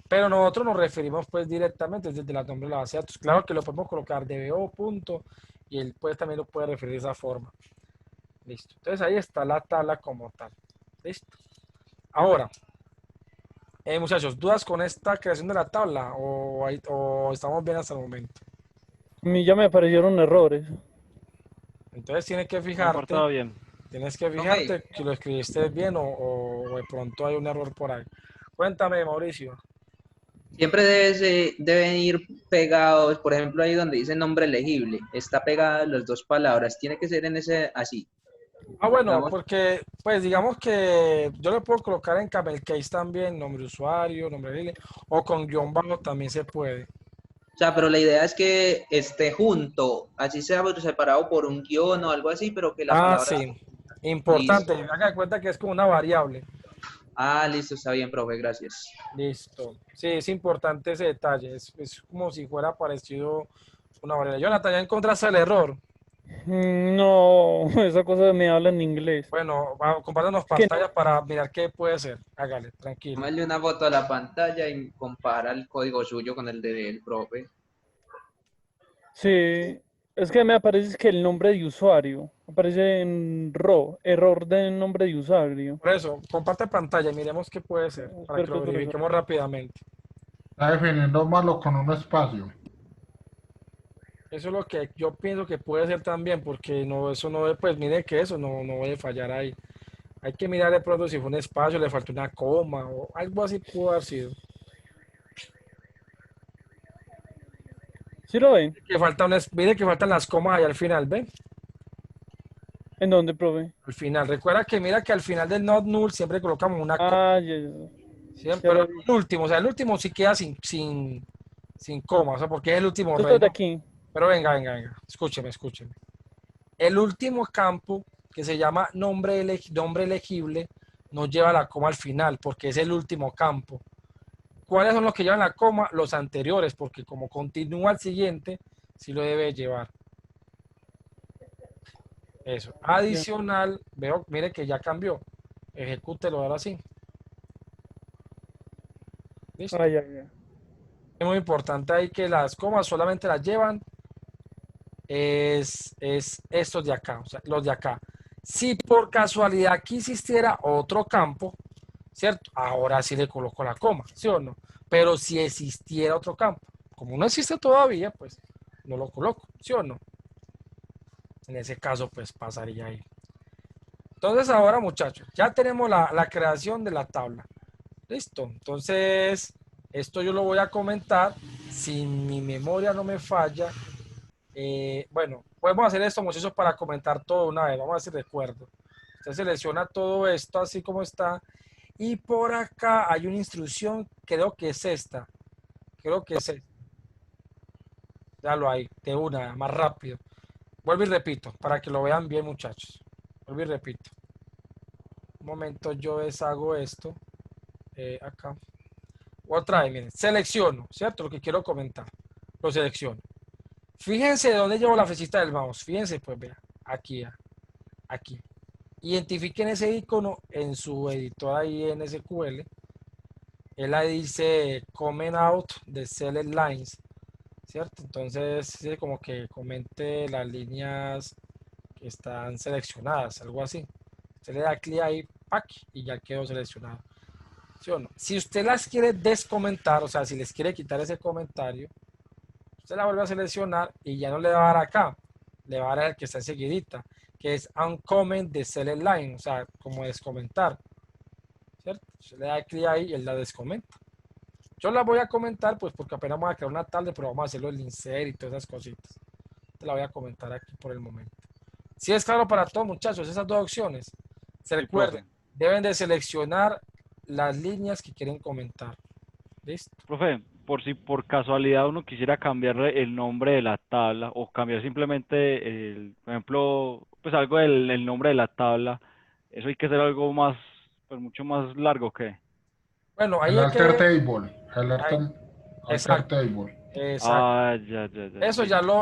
Pero nosotros nos referimos pues directamente desde la nombre de la base de datos. Claro que lo podemos colocar DBO punto y él pues también lo puede referir de esa forma. Listo. Entonces ahí está la tabla como tal. Listo. Ahora, muchachos, ¿dudas con esta creación de la tabla o estamos bien hasta el momento? A mí ya me aparecieron errores. Entonces tienes que Por mi parte va fijarte, bien. que lo escribiste bien o de pronto hay un error por ahí. Cuéntame, Mauricio. Siempre deben ir pegados, por ejemplo, ahí donde dice nombre legible, está pegada las dos palabras, tiene que ser en ese así. Bueno, Digamos, porque pues digamos que yo le puedo colocar en camel case también, nombre de usuario, nombre de o con guión bajo también se puede. o sea, pero la idea es que esté junto, así sea separado por un guión o algo así, pero que la palabra... Sí, Listo. importante, haga de cuenta que es como una variable. Listo, está bien, profe, gracias. Listo. Sí, es importante ese detalle, es como si fuera parecido una variable. Jonathan, ¿ya encontraste el error? No, esa cosa me habla en inglés. Bueno, compártanos Es que pantalla para mirar qué puede ser. Hágale, tranquilo. Tómale una foto a la pantalla y compara el código suyo con el del profe. sí, es que me aparece que el nombre de usuario. Aparece en RAW, error del nombre de usuario. Por eso, comparte pantalla y miremos qué puede ser para que lo Perfecto, verifiquemos rápidamente. Está definiendo malo con un espacio. Eso es lo que yo pienso que puede ser también, porque no, eso no, pues mire que eso no puede fallar ahí. Hay que mirar de pronto si fue un espacio, le faltó una coma o algo así pudo haber sido. ¿Sí lo ven? Mire que faltan las comas ahí al final, ¿ven? ¿En dónde, profe? Al final. Recuerda que mira que al final del not null siempre colocamos una coma. Ya. Siempre, Ya lo pero vi. el último, o sea, el último sí queda sin coma, o sea, porque es el último Esto rey, es de ¿no? aquí. Pero venga, escúcheme. El último campo, que se llama nombre elegible, no lleva la coma al final, porque es el último campo. ¿Cuáles son los que llevan la coma? Los anteriores, porque como continúa el siguiente, sí lo debe llevar. Eso. Adicional, mire que ya cambió. Ejecútelo ahora sí. ¿Listo? Ya. Es muy importante ahí que las comas solamente las llevan es estos de acá, o sea, los de acá. Si por casualidad aquí existiera otro campo, ¿cierto? Ahora sí le coloco la coma, ¿sí o no? Pero si existiera otro campo, como no existe todavía, pues no lo coloco, ¿sí o no? En ese caso, pues pasaría ahí. Entonces ahora, muchachos, ya tenemos la creación de la tabla. Listo. Entonces, esto yo lo voy a comentar. Si mi memoria no me falla, bueno, podemos hacer esto, muchachos, para comentar todo una vez. Vamos a ver si recuerdo. Usted selecciona todo esto así como está. Y por acá hay una instrucción, creo que es esta. Creo que es esta. Ya lo hay, de una, más rápido. Vuelvo y repito, para que lo vean bien, muchachos. Vuelvo y repito. Un momento, yo deshago esto. Acá. Otra vez, miren. Selecciono, ¿cierto? Lo que quiero comentar. Lo selecciono. Fíjense de dónde llevo la flechita del mouse. Fíjense, pues, vea. Aquí, aquí. Identifiquen ese icono en su editor ahí en SQL. Él ahí dice comment out de select lines, ¿cierto? Entonces, dice como que comente las líneas que están seleccionadas, algo así. Usted le da clic ahí, ¡pac! Y ya quedó seleccionado. ¿Sí o no? Si usted las quiere descomentar, o sea, si les quiere quitar ese comentario, usted la vuelve a seleccionar y ya no le va a dar acá, le va a dar el que está enseguidita, que es uncomment de select line, o sea, como descomentar, ¿cierto? Usted le da clic ahí y él la descomenta. Yo la voy a comentar, pues porque apenas vamos a crear una tabla, pero vamos a hacerlo el insert y todas esas cositas. Te la voy a comentar aquí por el momento. Si es claro para todos, muchachos, esas dos opciones. Se Sí, recuerden, profe. deben de seleccionar las líneas que quieren comentar. ¿Listo? Profe, por si por casualidad uno quisiera cambiarle el nombre de la tabla o cambiar simplemente, por ejemplo, pues algo del el nombre de la tabla, eso hay que hacer algo más, pues mucho más largo que. Bueno, ahí El hay alter que... table, el ahí- alter exacto, table. exacto. Ah, ya, listo.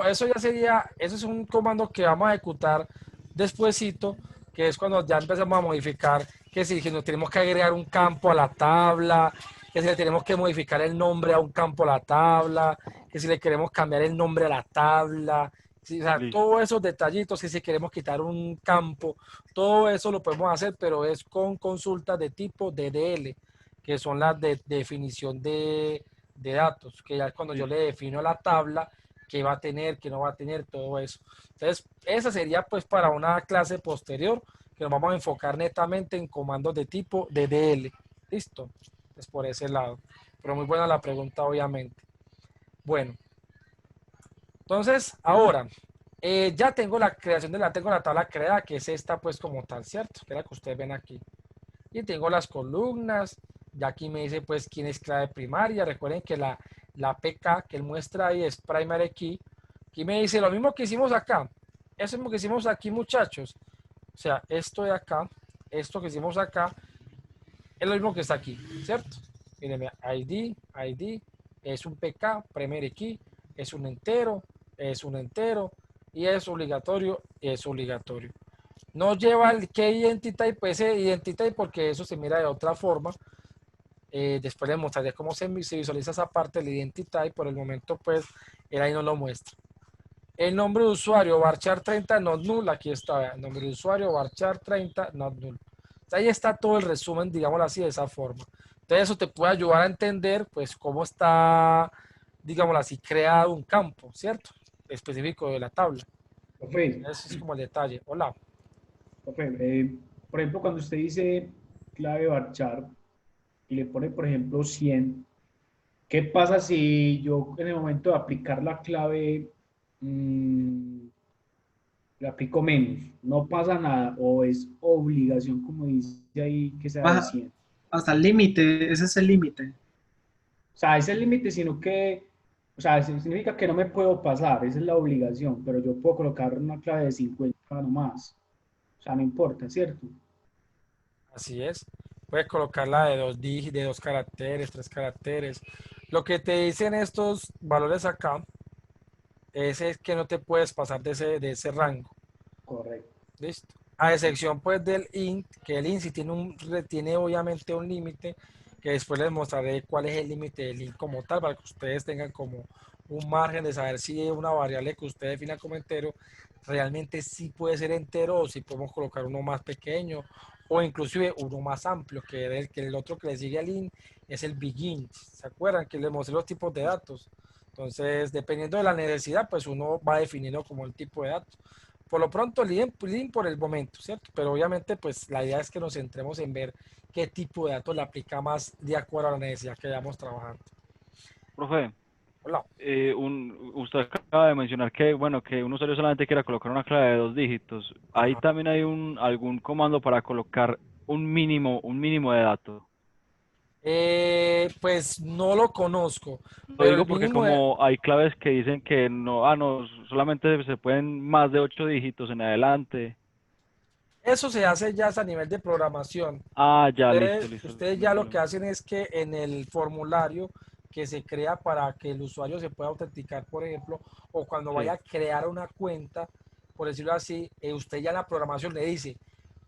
Eso ya sería, eso es un comando que vamos a ejecutar despuesito, que es cuando ya empezamos a modificar, que si nos tenemos que agregar un campo a la tabla, que si le tenemos que modificar el nombre a un campo a la tabla, que si le queremos cambiar el nombre a la tabla, o sea, Listo. todos esos detallitos, que si queremos quitar un campo, todo eso lo podemos hacer, pero es con consultas de tipo DDL, que son las de definición de datos, que ya es cuando yo Listo. le defino la tabla, que va a tener, que no va a tener, todo eso. Entonces, esa sería pues para una clase posterior, que nos vamos a enfocar netamente en comandos de tipo DDL. Listo, es por ese lado. Pero muy buena la pregunta, obviamente. Bueno, entonces, ahora, ya tengo la creación tengo la tabla creada, que es esta pues como tal, ¿cierto? Que es la que ustedes ven aquí. Y tengo las columnas, ya aquí me dice pues quién es clave primaria. Recuerden que la PK que él muestra ahí es primary key. Aquí me dice lo mismo que hicimos acá. Eso mismo que hicimos aquí, muchachos. O sea, esto de acá, esto que hicimos acá, es lo mismo que está aquí, ¿cierto? Mírenme, ID, es un PK, primary key, es un entero, y es obligatorio, No lleva el key identity, pues ese identity, porque eso se mira de otra forma. Después les mostraré cómo se visualiza esa parte del identity. Por el momento, pues, él ahí no lo muestra. El nombre de usuario, varchar 30 not null. Aquí está, el nombre de usuario, varchar 30 not null. Ahí está todo el resumen, digámoslo así, de esa forma. Entonces, eso te puede ayudar a entender, pues, cómo está, digámoslo así, creado un campo, ¿cierto? Específico de la tabla. Profe, Ese es como el detalle. Hola. profe, por ejemplo, cuando usted dice clave varchar y le pone, por ejemplo, 100, ¿qué pasa si yo en el momento de aplicar la clave le aplico menos? ¿No pasa nada o es obligación, como dice ahí, que sea de Baja 100? hasta el límite, ese es el límite. O sea, ese es el límite, sino que, o sea, significa que no me puedo pasar, esa es la obligación, pero yo puedo colocar una clave de 50 nomás. O sea, no importa, ¿cierto? Así es. Puedes colocarla de dos dígitos, de 2 caracteres, 3 caracteres. Lo que te dicen estos valores acá es que no te puedes pasar de ese rango. Correcto. ¿Listo? A excepción pues del int, que el int sí tiene obviamente un límite, que después les mostraré cuál es el límite del int como tal, para que ustedes tengan como un margen de saber si una variable que usted defina como entero realmente sí puede ser entero, o si podemos colocar uno más pequeño o inclusive uno más amplio, que el otro que le sigue al int es el begin. ¿Se acuerdan que les mostré los tipos de datos? Entonces, dependiendo de la necesidad, pues uno va definiendo como el tipo de datos. Por lo pronto, lean por el momento, ¿cierto? Pero obviamente, pues la idea es que nos centremos en ver qué tipo de datos le aplica más de acuerdo a la necesidad que vayamos trabajando. Profe, Hola. usted acaba de mencionar que, bueno, que un usuario solamente quiera colocar una clave de 2 dígitos. Ahí Ajá. también hay algún comando para colocar un mínimo de datos. Pues no lo conozco, Lo pero digo el porque mínimo de, como hay claves que dicen que no, solamente se pueden más de 8 dígitos en adelante. eso se hace ya a nivel de programación. Ah, ya, listo, Ustedes, listo, ustedes no hay ya lo que problema. hacen es que en el formulario que se crea para que el usuario se pueda autenticar, por ejemplo, o cuando vaya Sí, a crear una cuenta, por decirlo así, usted ya en la programación le dice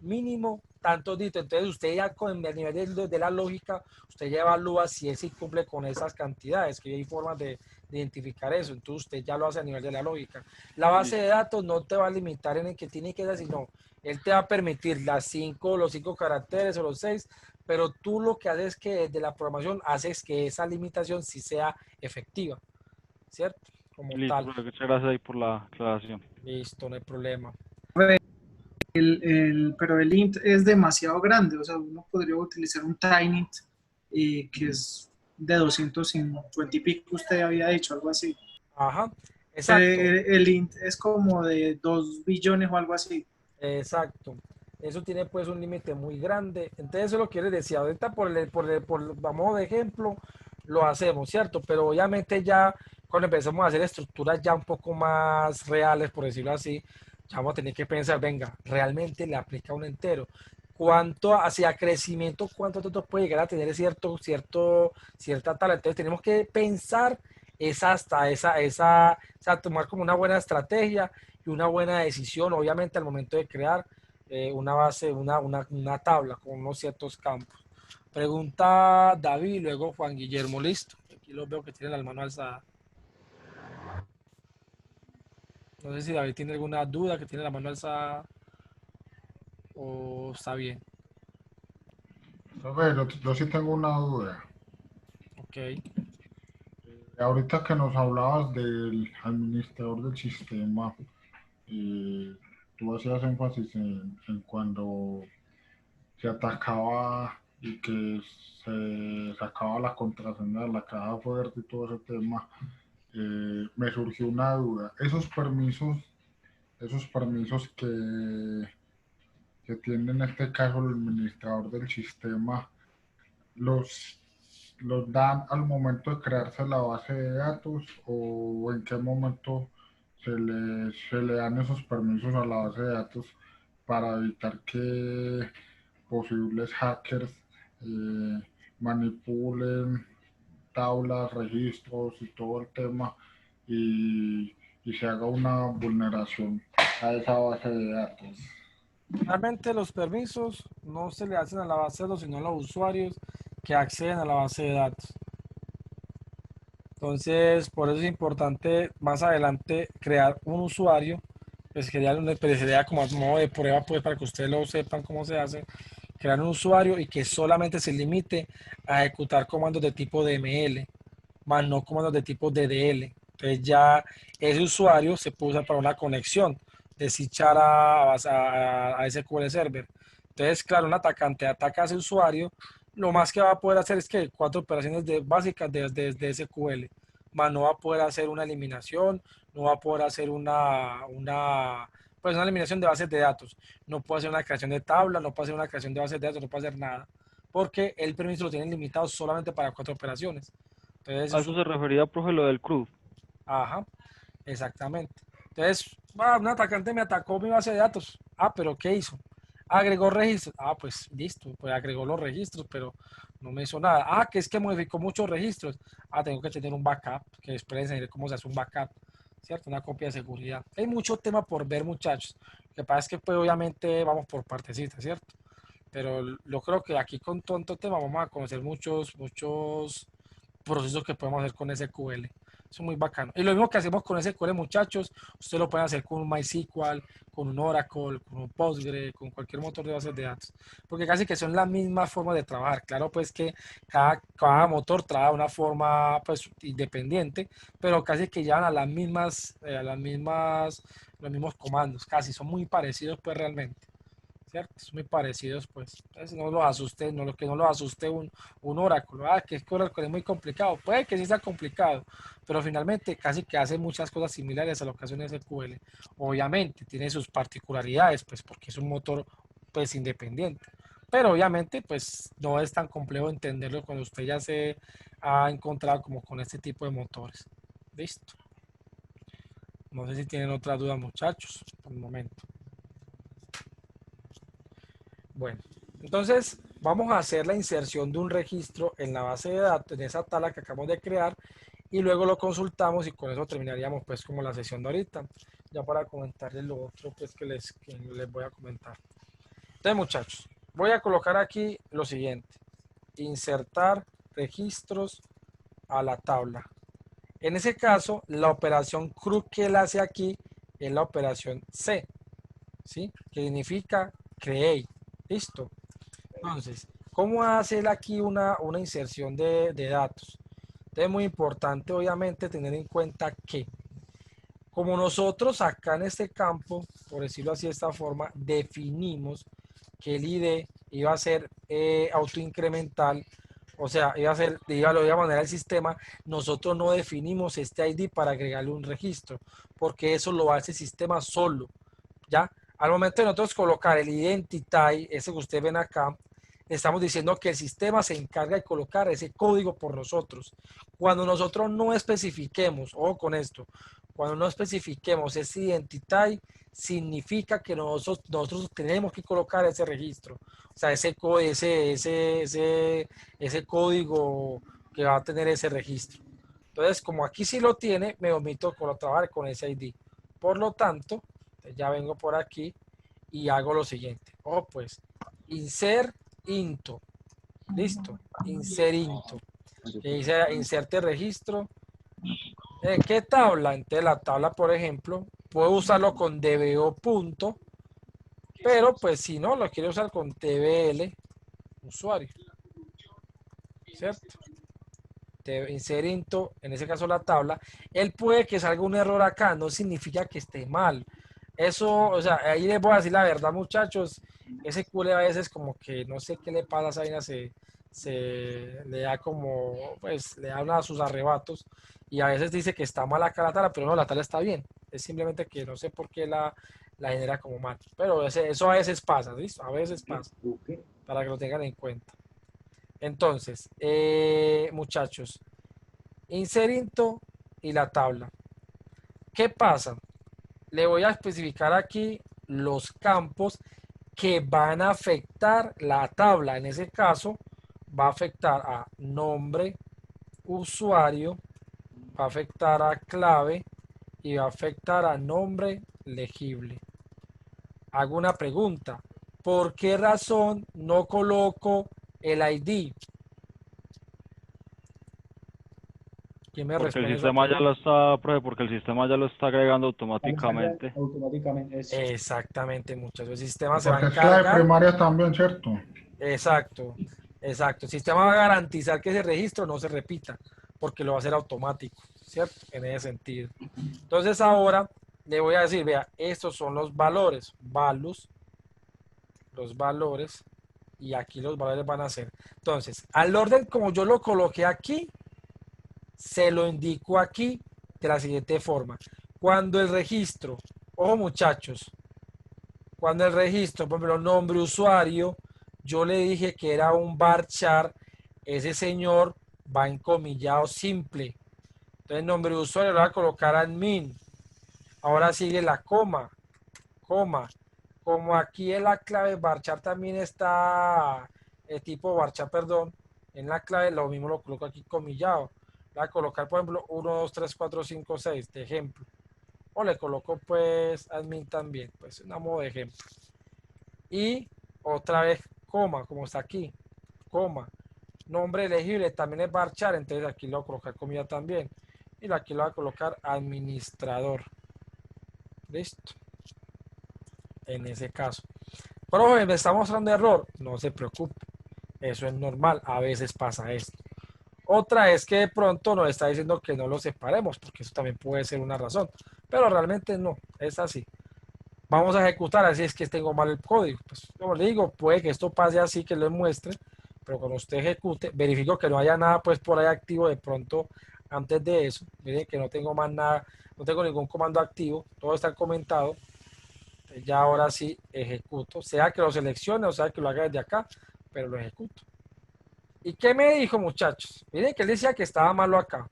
mínimo tantos dígitos. Entonces usted ya con el nivel de la lógica, usted ya evalúa si él sí cumple con esas cantidades, que hay formas de identificar eso. Entonces usted ya lo hace a nivel de la lógica. La base de listo. datos no te va a limitar en el que tiene que ser, sino él te va a permitir los 5 caracteres o los 6, pero tú lo que haces es que desde la programación haces que esa limitación sí sea efectiva, ¿cierto? Como Listo, tal. profe, muchas gracias ahí por la aclaración. Listo, no hay problema. Pero el int es demasiado grande, o sea, uno podría utilizar un tiny int que es de 250 y pico, usted había dicho, algo así. Ajá, exacto. El int es como de 2 billones o algo así. Exacto. Eso tiene pues un límite muy grande. Entonces eso lo quiere decir. Ahorita vamos de ejemplo, lo hacemos, ¿cierto? Pero obviamente ya cuando empezamos a hacer estructuras ya un poco más reales, por decirlo así, ya vamos a tener que pensar, venga, realmente le aplica un entero. ¿Cuánto hacia crecimiento, cuánto datos puede llegar a tener cierta tabla? Entonces tenemos que pensar o sea, tomar como una buena estrategia y una buena decisión, obviamente, al momento de crear una base, una tabla con unos ciertos campos. Pregunta David, luego Juan Guillermo, listo. Aquí los veo que tienen la mano alzada. No sé si David tiene alguna duda, que tiene la mano alzada o está bien. Profe, yo sí tengo una duda. Ok. Ahorita que nos hablabas del administrador del sistema, tú hacías énfasis en cuando se atacaba y que se sacaba la contraseña de la caja fuerte y todo ese tema. Me surgió una duda. Esos permisos que tiene en este caso el administrador del sistema, los, los dan al momento de crearse la base de datos o en qué momento se le dan esos permisos a la base de datos para evitar que posibles hackers eh, manipulen tablas, registros y todo el tema y se haga una vulneración a esa base de datos. Realmente los permisos no se le hacen a la base de datos, sino a los usuarios que acceden a la base de datos. Entonces, por eso es importante más adelante crear un usuario, pues sería como a modo de prueba, pues para que ustedes lo sepan cómo se hace, crear un usuario y que solamente se limite a ejecutar comandos de tipo DML, más no comandos de tipo DDL. Entonces ya ese usuario se puede usar para una conexión de SICHAR a SQL Server. Entonces, claro, un atacante ataca a ese usuario, lo más que va a poder hacer es que 4 operaciones básicas de SQL, más no va a poder hacer una eliminación, no va a poder hacer pues una eliminación de bases de datos, no puede hacer una creación de tabla, no puede hacer una creación de bases de datos, no puede hacer nada, porque el permiso lo tienen limitado solamente para 4 operaciones. Entonces, A eso se refería, profe, lo del CRUD. ajá, exactamente. Entonces, un atacante me atacó mi base de datos. Ah, pero ¿qué hizo? Agregó registros. Ah, pues listo, pues agregó los registros, pero no me hizo nada. Ah, que es que modificó muchos registros. Ah, tengo que tener un backup, que después les enseñaré cómo se hace un backup, ¿cierto? Una copia de seguridad. Hay mucho tema por ver, muchachos. Lo que pasa es que, pues, obviamente, vamos por partecitas, ¿cierto? Pero yo creo que aquí con tonto tema vamos a conocer muchos procesos que podemos hacer con SQL. Eso es muy bacano. Y lo mismo que hacemos con SQL, muchachos, usted lo puede hacer con un MySQL, con un Oracle, con un Postgre, con cualquier motor de bases de datos. Porque casi que son las mismas formas de trabajar. Claro, pues que cada motor trabaja de una forma pues independiente, pero casi que llevan los mismos comandos, casi son muy parecidos pues realmente. ¿cierto? Es muy parecidos, pues. Entonces, no lo asuste, no lo que no lo asuste un oráculo. Ah, que es que oráculo es muy complicado. Puede que sí sea complicado, pero finalmente casi que hace muchas cosas similares a lo que hace un SQL. Obviamente, tiene sus particularidades, pues, porque es un motor, pues, independiente. Pero obviamente, pues, no es tan complejo entenderlo cuando usted ya se ha encontrado como con este tipo de motores. Listo. No sé si tienen otra duda, muchachos, por el momento. Bueno, entonces vamos a hacer la inserción de un registro en la base de datos, en esa tabla que acabamos de crear, y luego lo consultamos y con eso terminaríamos pues como la sesión de ahorita, ya para comentarles lo otro pues que les voy a comentar. Entonces, muchachos, voy a colocar aquí lo siguiente: insertar registros a la tabla. En ese caso, la operación CRUD que él hace aquí es la operación C, ¿sí? Que significa create. Listo. Entonces, ¿cómo hacer aquí una inserción de datos? Entonces, es muy importante, obviamente, tener en cuenta que, como nosotros acá en este campo, por decirlo así de esta forma, definimos que el ID iba a ser autoincremental, o sea, lo iba a manejar el sistema, nosotros no definimos este ID para agregarle un registro, porque eso lo hace el sistema solo, ¿ya? Al momento de nosotros colocar el identity, ese que ustedes ven acá, estamos diciendo que el sistema se encarga de colocar ese código por nosotros. Cuando nosotros no especifiquemos, ojo con esto, cuando no especifiquemos ese identity, significa que nosotros tenemos que colocar ese registro, o sea, ese código que va a tener ese registro. Entonces, como aquí sí lo tiene, me omito trabajar con ese ID. Por lo tanto, ya vengo por aquí y hago lo siguiente. Pues, insert into. Listo. Insert into. Y dice inserte registro. ¿En qué tabla? Entonces la tabla, por ejemplo, puedo usarlo con dbo punto, pero pues si no, lo quiero usar con tbl usuario. ¿Cierto? Insert into, en ese caso la tabla. Él puede que salga un error acá, no significa que esté mal. Eso, o sea, ahí les voy a decir la verdad, muchachos. Ese SQL a veces como que no sé qué le pasa a esa vaina, se le da como, pues, le da a sus arrebatos y a veces dice que está mal acá la tabla, pero no, la tabla está bien. Es simplemente que no sé por qué la genera como mal. Pero eso a veces pasa, ¿listo? A veces pasa, para que lo tengan en cuenta. Entonces, muchachos, insert into y la tabla. ¿Qué pasa? Le voy a especificar aquí los campos que van a afectar la tabla. En ese caso, va a afectar a nombre, usuario, va a afectar a clave y va a afectar a nombre legible. Hago una pregunta. ¿Por qué razón no coloco el ID? ¿Quién me Porque el responde esa sistema ya pregunta? lo está, profe, porque el sistema ya lo está agregando automáticamente. Automáticamente. Exactamente, muchachos. El sistema se va a Porque es clave encargar. primaria también, ¿cierto? Exacto, exacto. El sistema va a garantizar que ese registro no se repita, porque lo va a hacer automático, ¿cierto? En ese sentido. Entonces ahora le voy a decir, vea, estos son los valores, los valores, y aquí los valores van a ser. Entonces, al orden como yo lo coloqué aquí, se lo indico aquí de la siguiente forma. Cuando el registro, ojo muchachos, cuando el registro, por ejemplo, nombre usuario, yo le dije que era un varchar, ese señor va encomillado simple. Entonces, nombre de usuario le voy a colocar admin. Ahora sigue la coma. Como aquí en la clave varchar también está el tipo varchar, perdón, en la clave lo mismo lo coloco aquí comillado. Le voy a colocar, por ejemplo, 1, 2, 3, 4, 5, 6 de ejemplo. O le coloco pues admin también, pues una modo de ejemplo. Y otra vez coma, como está aquí, coma. Nombre elegible también es varchar, entonces aquí lo voy a colocar comida también. Y aquí lo voy a colocar administrador. Listo. En ese caso. Profe, me está mostrando error. No se preocupe. Eso es normal. A veces pasa esto. Otra es que de pronto nos está diciendo que no lo separemos, porque eso también puede ser una razón. Pero realmente no. Es así. vamos a ejecutar, así es que tengo mal el código. Pues como le digo, puede que esto pase así, que lo muestre, pero cuando usted ejecute, verifico que no haya nada pues por ahí activo de pronto antes de eso. Miren que no tengo más nada, no tengo ningún comando activo, todo está comentado. Ya ahora sí ejecuto, sea que lo seleccione o sea que lo haga desde acá, pero lo ejecuto. ¿Y qué me dijo, muchachos? Miren que él decía que estaba malo acá,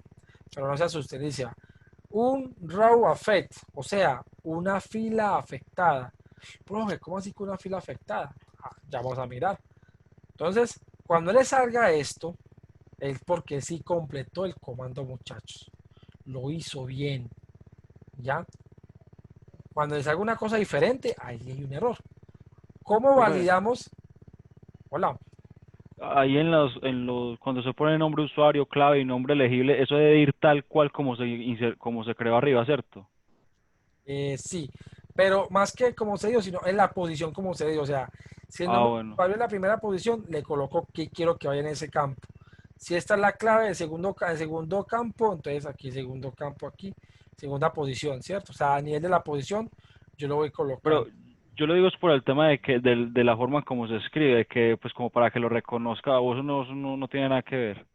pero no se asusten, decía un row affect, o sea, una fila afectada. Profe, ¿cómo así que una fila afectada? Ya vamos a mirar. Entonces, cuando le salga esto, es porque sí completó el comando, muchachos. Lo hizo bien. ¿Ya? Cuando le salga una cosa diferente, ahí hay un error. ¿Cómo Profe, validamos? Hola. ahí cuando se pone nombre de usuario, clave y nombre elegible, eso debe ir tal cual como se creó arriba, ¿cierto? Sí, pero más que como se dio, sino en la posición como se dio. O sea, si el nombre Bueno. vale en la primera posición, le coloco que quiero que vaya en ese campo. Si esta es la clave del segundo campo, entonces aquí segundo campo, aquí, segunda posición, ¿cierto? O sea, a nivel de la posición, yo lo voy colocando. Pero yo lo digo es por el tema de la forma como se escribe, que pues como para que lo reconozca, o eso no tiene nada que ver.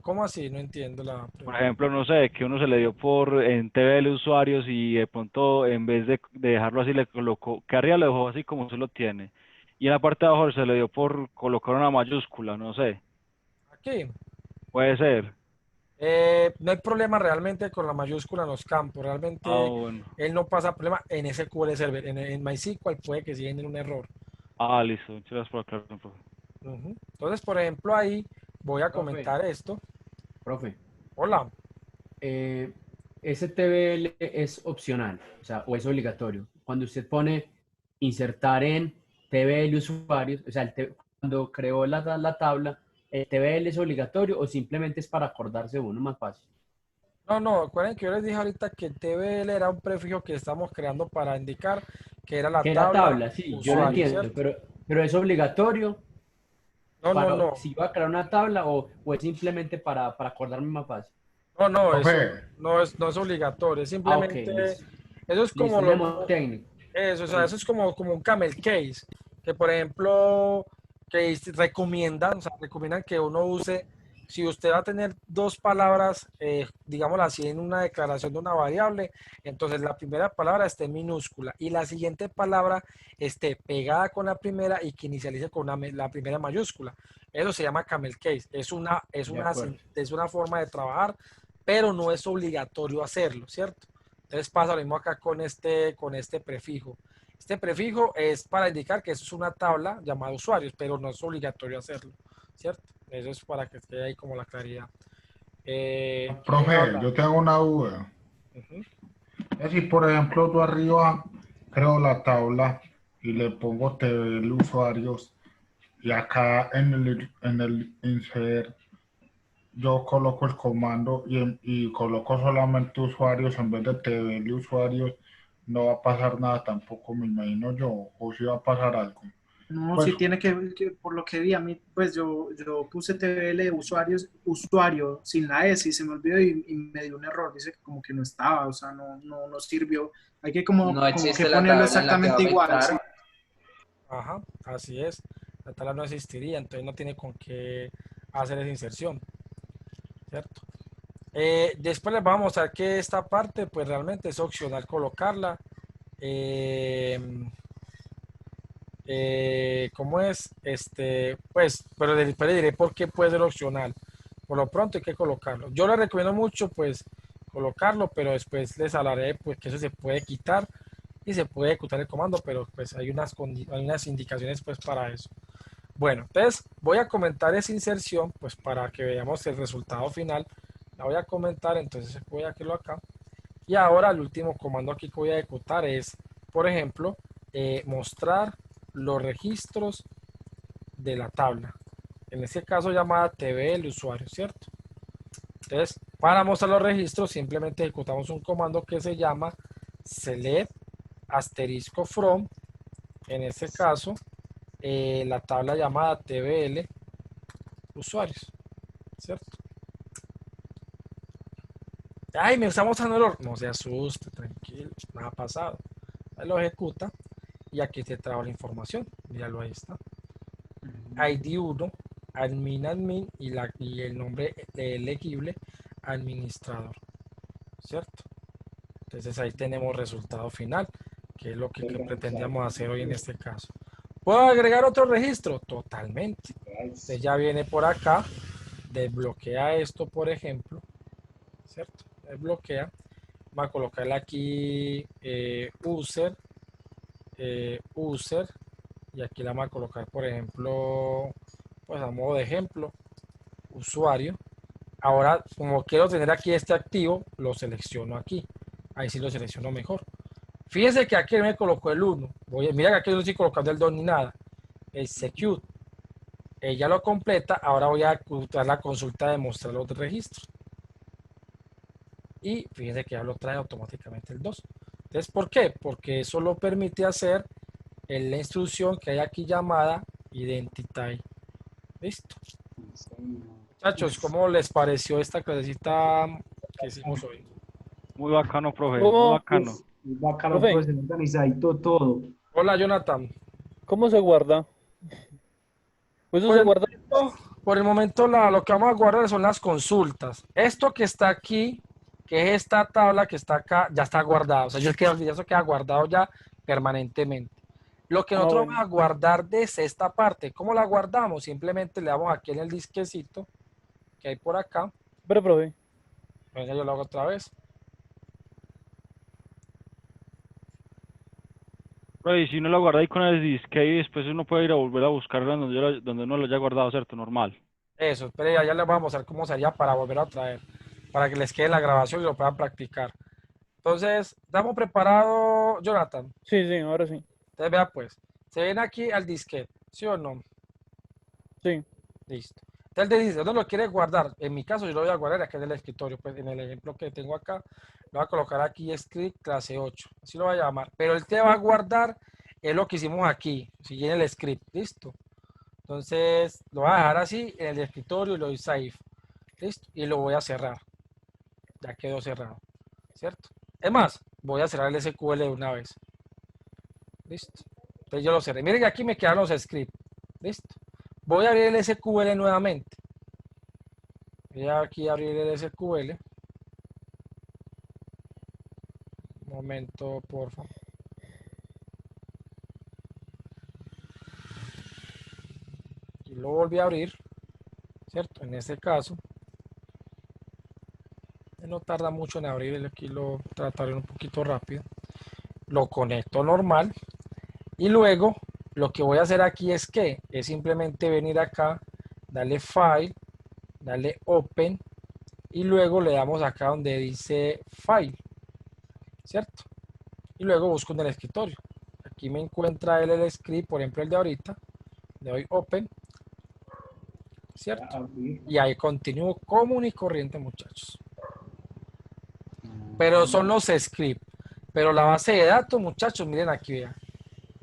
¿Cómo así? No entiendo la Por pregunta. ejemplo, no sé, que uno se le dio en TVL usuarios y de pronto en vez de dejarlo así le colocó, que arriba lo dejó así como se lo tiene. Y en la parte de abajo se le dio por colocar una mayúscula, no sé, Aquí. puede ser. No hay problema realmente con la mayúscula en los campos. Realmente Bueno. él no pasa problema en SQL Server. En MySQL puede que sí en un error. Listo, muchas gracias por aclarar, profe. Entonces, por ejemplo, ahí voy a Profe, comentar esto. profe, Hola. eh, ese TBL es opcional, o sea, o es obligatorio. Cuando usted pone insertar en TBL usuarios, o sea, cuando creó la tabla, ¿el TBL es obligatorio o simplemente es para acordarse uno más fácil? No, no, recuerden que yo les dije ahorita que TBL era un prefijo que estamos creando para indicar que era la Que la tabla tabla, sí, yo lo usuario, entiendo, ¿cierto? pero es obligatorio No, no, para no. si va a crear una tabla o es simplemente para acordarme más fácil. No, no, Profe, eso no es obligatorio. Es Ah, ok, simplemente, listo. eso es Listo, como un memo técnico. eso, o sea, eso Listo. es como un camel case, que por ejemplo, recomiendan, o sea, recomiendan que uno use, si usted va a tener dos palabras, digámoslo así, en una declaración de una variable, entonces la primera palabra esté en minúscula y la siguiente palabra esté pegada con la primera y que inicialice con la primera mayúscula. Eso se llama camel case, De acuerdo. es una forma de trabajar, pero no es obligatorio hacerlo, ¿cierto? Entonces pasa lo mismo acá con este prefijo. Este prefijo es para indicar que eso es una tabla llamada usuarios, pero no es obligatorio hacerlo, ¿cierto? Eso es para que quede ahí como la claridad. ¿Quién profe, habla? yo tengo una duda. Ujú. Es si, por ejemplo, yo arriba creo la tabla y le pongo TVL usuarios y acá en el insert yo coloco el comando y coloco solamente usuarios en vez de TVL usuarios, no va a pasar nada tampoco, me imagino yo, o si va a pasar algo. No, Pues, sí tiene por lo que vi, a mí, pues yo puse TBL de usuario sin la S y se me olvidó y me dio un error, dice que como que no estaba, o sea, no sirvió. Hay que No como que existe la ponerlo tabla en la que va a exactamente igual, sí. afectar. Ajá, así es. La tabla no existiría, entonces no tiene con qué hacer esa inserción, ¿cierto? Después les vamos a mostrar que esta parte, pues realmente es opcional colocarla. Eh, ¿Cómo es? Pues, pero después le diré por qué puede ser opcional. Por lo pronto hay que colocarlo. Yo le recomiendo mucho, pues, colocarlo, pero después les hablaré, pues, que eso se puede quitar y se puede ejecutar el comando, pero pues hay unas indicaciones, pues, para eso. Bueno, entonces voy a comentar esa inserción, pues, para que veamos el resultado final. La voy a comentar, entonces voy a hacerlo acá. Y ahora el último comando aquí que voy a ejecutar es, por ejemplo, mostrar los registros de la tabla. En este caso llamada TV el usuario, ¿cierto? Entonces, para mostrar los registros simplemente ejecutamos un comando que se llama select asterisco from, en este caso la tabla llamada TBL usuarios, ¿cierto? Ay, me estamos dando error. No se asuste, tranquilo, nada ha pasado. Ahí lo ejecuta y aquí te trae la información. Míralo, ahí está. ID 1, admin y el nombre elegible administrador, ¿cierto? Entonces ahí tenemos resultado final, que es lo que pretendíamos hacer hoy en este caso. ¿Puedo agregar otro registro? Totalmente. Entonces ya viene por acá, desbloquea esto, por ejemplo, ¿cierto? Desbloquea. Va a colocarle aquí user, y aquí la vamos a colocar, por ejemplo, pues a modo de ejemplo, usuario. Ahora, como quiero tener aquí este activo, lo selecciono aquí. Ahí sí lo selecciono mejor. Fíjense que aquí me colocó el 1. Mira que aquí no estoy colocando el 2 ni nada. Execute. Ella lo completa. Ahora voy a usar la consulta de mostrar los registros. Y fíjense que ya lo trae automáticamente el 2. Entonces, ¿por qué? Porque eso lo permite hacer en la instrucción que hay aquí llamada identity. Listo. Muchachos, ¿cómo les pareció esta clasecita que hicimos hoy? Muy bacano, profe, muy ¿Cómo? bacano. Muy bacano, Profe. pues, organizadito todo. Hola, Jonathan. ¿Cómo se guarda? Pues eso se guarda. Por el momento lo que vamos a guardar son las consultas. Esto que está aquí, que es esta tabla que está acá, ya está guardado. O sea, eso queda guardado ya permanentemente. Lo que nosotros bueno. vamos a guardar desde esta parte, ¿cómo la guardamos? Simplemente le damos aquí en el disquecito que hay por acá. Pero, profe. Venga, yo lo hago otra vez. Pero y si uno lo guarda ahí con el disque y después uno puede ir a volver a buscarlo donde uno lo haya guardado, ¿cierto? Normal. Eso, pero ya les vamos a mostrar cómo sería para volver a traer, para que les quede la grabación y lo puedan practicar. Entonces, ¿estamos preparados, Jonathan? Sí, sí, ahora sí. Entonces, vea pues, se ven aquí al disquete, ¿sí o no? Sí. Listo. Entonces, él dice, ¿dónde lo quiere guardar? En mi caso, yo lo voy a guardar aquí en el escritorio, pues en el ejemplo que tengo acá, lo voy a colocar aquí, script clase 8, así lo voy a llamar. Pero el que va a guardar es lo que hicimos aquí, si en el script, ¿listo? Entonces, lo voy a dejar así en el escritorio y lo doy save, ¿listo? Y lo voy a cerrar. Ya quedó cerrado, ¿cierto? Es más, voy a cerrar el SQL de una vez. Listo. Entonces yo lo cerré. Miren que aquí me quedan los scripts. Listo. Voy a abrir el SQL nuevamente. Voy a aquí abrir el SQL. Un momento, por favor. Y lo volví a abrir. ¿Cierto? En este caso. No tarda mucho en abrir. Aquí lo trataré un poquito rápido. Lo conecto normal. Y luego lo que voy a hacer aquí es simplemente venir acá, darle File, darle Open y luego le damos acá donde dice File, ¿cierto? Y luego busco en el escritorio. Aquí me encuentra el script, por ejemplo el de ahorita, le doy Open, ¿cierto? Y ahí continúo común y corriente, muchachos. Pero son los scripts. Pero la base de datos, muchachos, miren aquí, vean.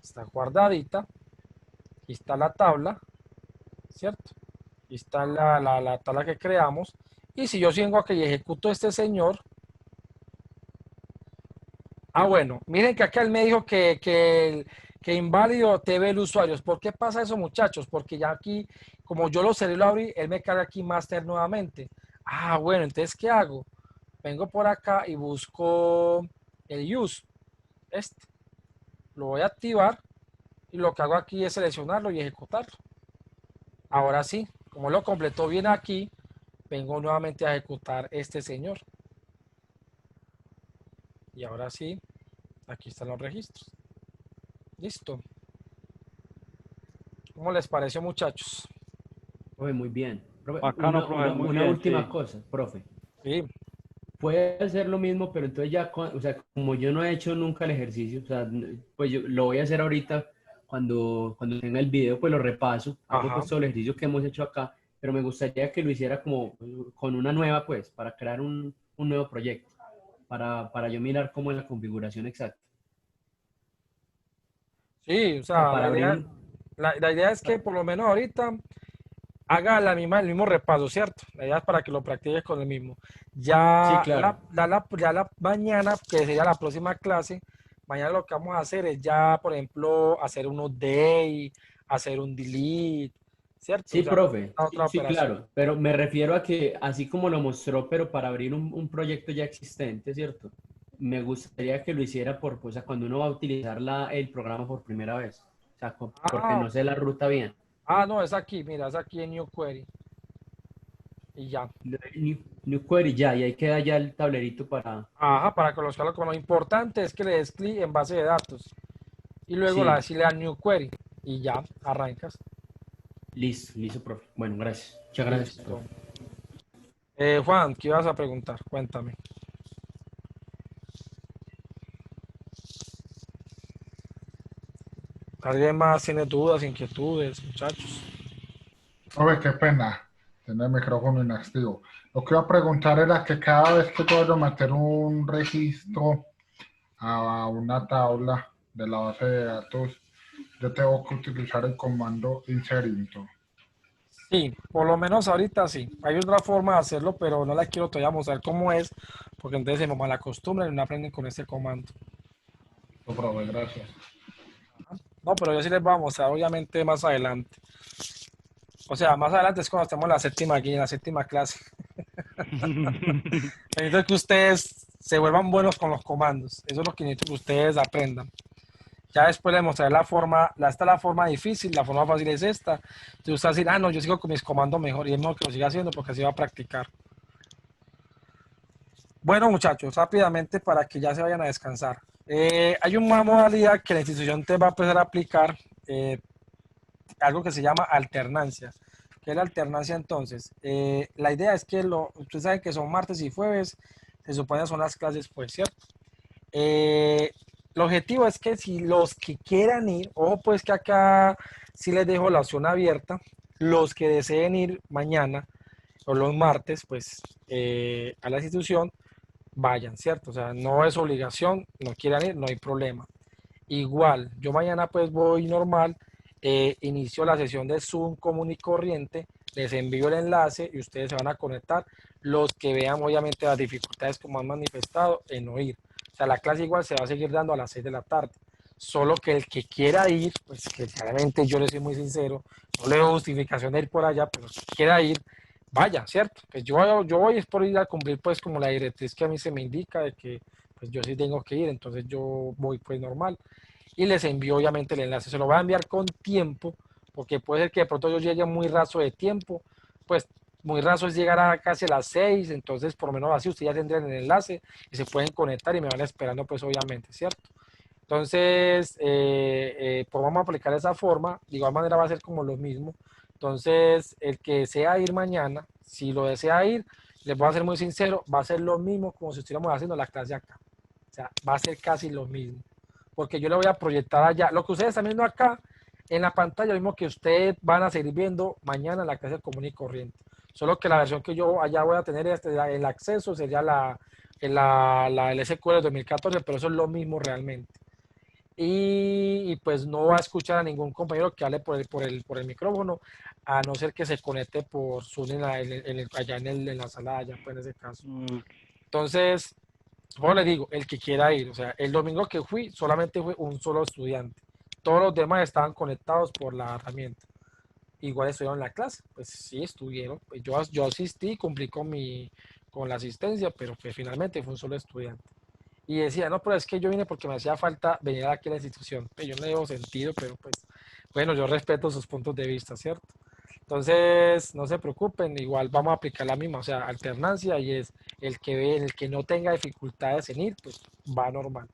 Está guardadita. Aquí está la tabla, ¿cierto? Aquí está la tabla que creamos. Y si yo vengo aquí y ejecuto este señor. Ah, bueno, miren que acá él me dijo que inválido TV usuarios. ¿Por qué pasa eso, muchachos? Porque ya aquí, como yo lo cerré y lo abrí, él me carga aquí master nuevamente. Ah, bueno, entonces, ¿qué hago? Vengo por acá y busco el use. Lo voy a activar. Y lo que hago aquí es seleccionarlo y ejecutarlo. Ahora sí, como lo completó bien aquí, vengo nuevamente a ejecutar este señor. Y ahora sí, aquí están los registros. Listo. ¿Cómo les pareció, muchachos? Profe, muy bien. Profe, Bacano, profe, muy una bien, última sí. cosa, profe. Sí. Puede hacer lo mismo, pero entonces ya, o sea, como yo no he hecho nunca el ejercicio, o sea, pues yo lo voy a hacer ahorita cuando tenga el video, pues lo repaso, hago Ajá. pues todo el ejercicio que hemos hecho acá, pero me gustaría que lo hiciera como con una nueva, pues, para crear un nuevo proyecto, para yo mirar cómo es la configuración exacta. Sí, o O sea, sea, para abrir un... la idea es que por lo menos ahorita haga el mismo repaso, ¿cierto? La idea es para que lo practiques con el mismo. Ya, Sí, claro. ya la mañana, que sería la próxima clase, Mañana lo que vamos a hacer es ya, por ejemplo, hacer un update, hacer un delete, ¿cierto? Sí, O sea, profe, otra sí, operación. claro, pero me refiero a que así como lo mostró, pero para abrir un proyecto ya existente, ¿cierto? Me gustaría que lo hiciera o sea, cuando uno va a utilizar el programa por primera vez, o sea, porque Ah, no sé la ruta bien. no, es aquí, mira, es aquí en New Query. Y ya. New Query ya, y ahí queda ya el tablerito para... Ajá, para colocarlo como lo importante es que le des clic en base de datos. Y luego Sí, le da New Query. Y ya, arrancas. listo, listo, profe. Bueno, gracias. Muchas gracias, Listo. profe. Juan, ¿qué ibas a preguntar? Cuéntame. ¿Alguien más tiene dudas, inquietudes, muchachos? Oye, qué pena tener el micrófono inactivo. Lo que iba a preguntar era que cada vez que puedo meter un registro a una tabla de la base de datos, yo tengo que utilizar el comando inserinto. Sí, por lo menos ahorita sí. Hay otra forma de hacerlo, pero no la quiero todavía mostrar cómo es, porque entonces se me malacostumbran y no aprenden con ese comando. Lo probé, gracias. No, pero yo sí les voy a mostrar, obviamente, más adelante. O sea, más adelante es cuando estemos en la séptima guía, en la séptima clase. Necesito que ustedes se vuelvan buenos con los comandos. Eso es lo que necesito que ustedes aprendan. Ya después les mostraré la forma, esta es la forma difícil, la forma fácil es esta. Entonces usted va a decir, no, yo sigo con mis comandos mejor y es mejor que lo siga haciendo porque así va a practicar. Bueno, muchachos, rápidamente para que ya se vayan a descansar. Hay una modalidad que la institución te va a empezar a aplicar, algo que se llama alternancia. ¿Qué es la alternancia entonces? La idea es que ustedes saben que son martes y jueves, se supone son las clases, pues, ¿cierto? El objetivo es que si los que quieran ir, ojo pues que acá sí les dejo la opción abierta, los que deseen ir mañana o los martes, pues a la institución, vayan, ¿cierto? O sea, no es obligación, no quieran ir, no hay problema. Igual, yo mañana pues voy normal, inicio la sesión de Zoom común y corriente, les envío el enlace y ustedes se van a conectar, los que vean obviamente las dificultades como han manifestado en oír. O sea, la clase igual se va a seguir dando a las 6 de la tarde. Solo que el que quiera ir, pues que claramente yo les soy muy sincero, no le doy justificación de ir por allá, pero si quiera ir, vaya, ¿cierto? Pues yo voy es por ir a cumplir pues como la directriz que a mí se me indica de que pues yo sí tengo que ir, entonces yo voy pues normal y les envío obviamente el enlace. Se lo voy a enviar con tiempo, porque puede ser que de pronto yo llegue muy raso de tiempo, pues muy raso es llegar a casi a las 6, entonces por lo menos así ustedes ya tendrían el enlace y se pueden conectar y me van esperando pues obviamente, ¿cierto? Entonces, pues vamos a aplicar esa forma, de igual manera va a ser como lo mismo. Entonces, el que desea ir mañana, si lo desea ir, les voy a ser muy sincero, va a ser lo mismo como si estuviéramos haciendo la clase acá. O sea, va a ser casi lo mismo porque yo le voy a proyectar allá. Lo que ustedes están viendo acá en la pantalla, lo mismo que ustedes van a seguir viendo mañana en la clase común y corriente. Solo que la versión que yo allá voy a tener, el acceso sería el SQL 2014, pero eso es lo mismo realmente. Y pues no va a escuchar a ningún compañero que hable por el micrófono, a no ser que se conecte por Zoom allá en la sala, allá pues en ese caso. Entonces, como les digo, el que quiera ir, o sea, el domingo que fui, solamente fue un solo estudiante. Todos los demás estaban conectados por la herramienta. Igual estuvieron en la clase, pues sí estuvieron. Pues yo asistí, cumplí con la asistencia, pero pues finalmente fue un solo estudiante. Y decía, no, pero es que yo vine porque me hacía falta venir aquí a la institución. Pues yo no le veo sentido, pero pues, bueno, yo respeto sus puntos de vista, ¿cierto? Entonces, no se preocupen, igual vamos a aplicar la misma, o sea, alternancia y es el que no tenga dificultades en ir, pues va normal.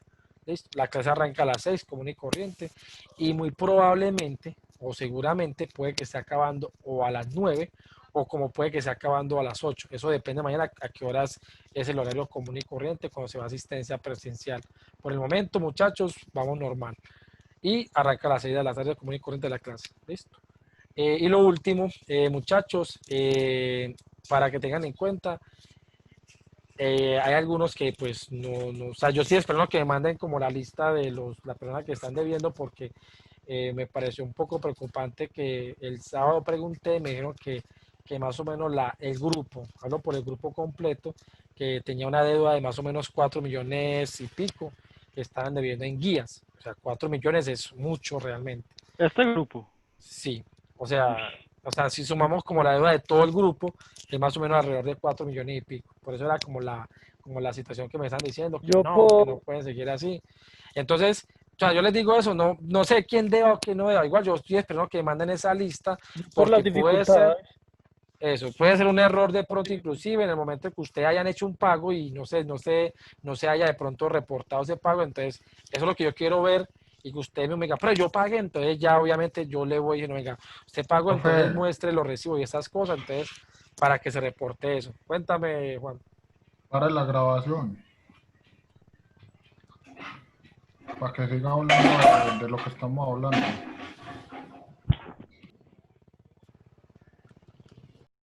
¿Listo? La clase arranca a las 6, común y corriente, y muy probablemente, o seguramente, puede que esté acabando o a las 9, o como puede que esté acabando a las 8. Eso depende mañana a qué horas es el horario común y corriente cuando se va a asistencia presencial. Por el momento, muchachos, vamos normal. Y arranca a las 6 de la tarde común y corriente de la clase. ¿Listo? Y lo último, muchachos, para que tengan en cuenta, hay algunos que pues o sea, yo sí espero que me manden como la lista de las personas que están debiendo porque me pareció un poco preocupante que el sábado pregunté, me dijeron que más o menos el grupo, hablo por el grupo completo, que tenía una deuda de más o menos 4 millones y pico. que estaban debiendo en guías. O sea, 4 millones es mucho realmente. Este grupo. Sí, o sea, si sumamos como la deuda de todo el grupo, es más o menos alrededor de 4 millones y pico. Por eso era como la situación que me están diciendo, que Yo no por, pueden seguir así. Entonces, o sea, yo les digo eso, no sé quién deba o quién no deba. Igual yo estoy esperando que manden esa lista, por las porque puede ser, dificultades. eso, puede ser un error de pronto, inclusive en el momento que ustedes hayan hecho un pago y no se haya de pronto reportado ese pago. Entonces, eso es lo que yo quiero ver y que usted me diga, pero yo pagué, entonces ya obviamente yo le voy diciendo, venga, usted pagó, entonces Profe, muestre los recibos y esas cosas, entonces, para que se reporte eso. Cuéntame, Juan. para la grabación, para que siga hablando de lo que estamos hablando.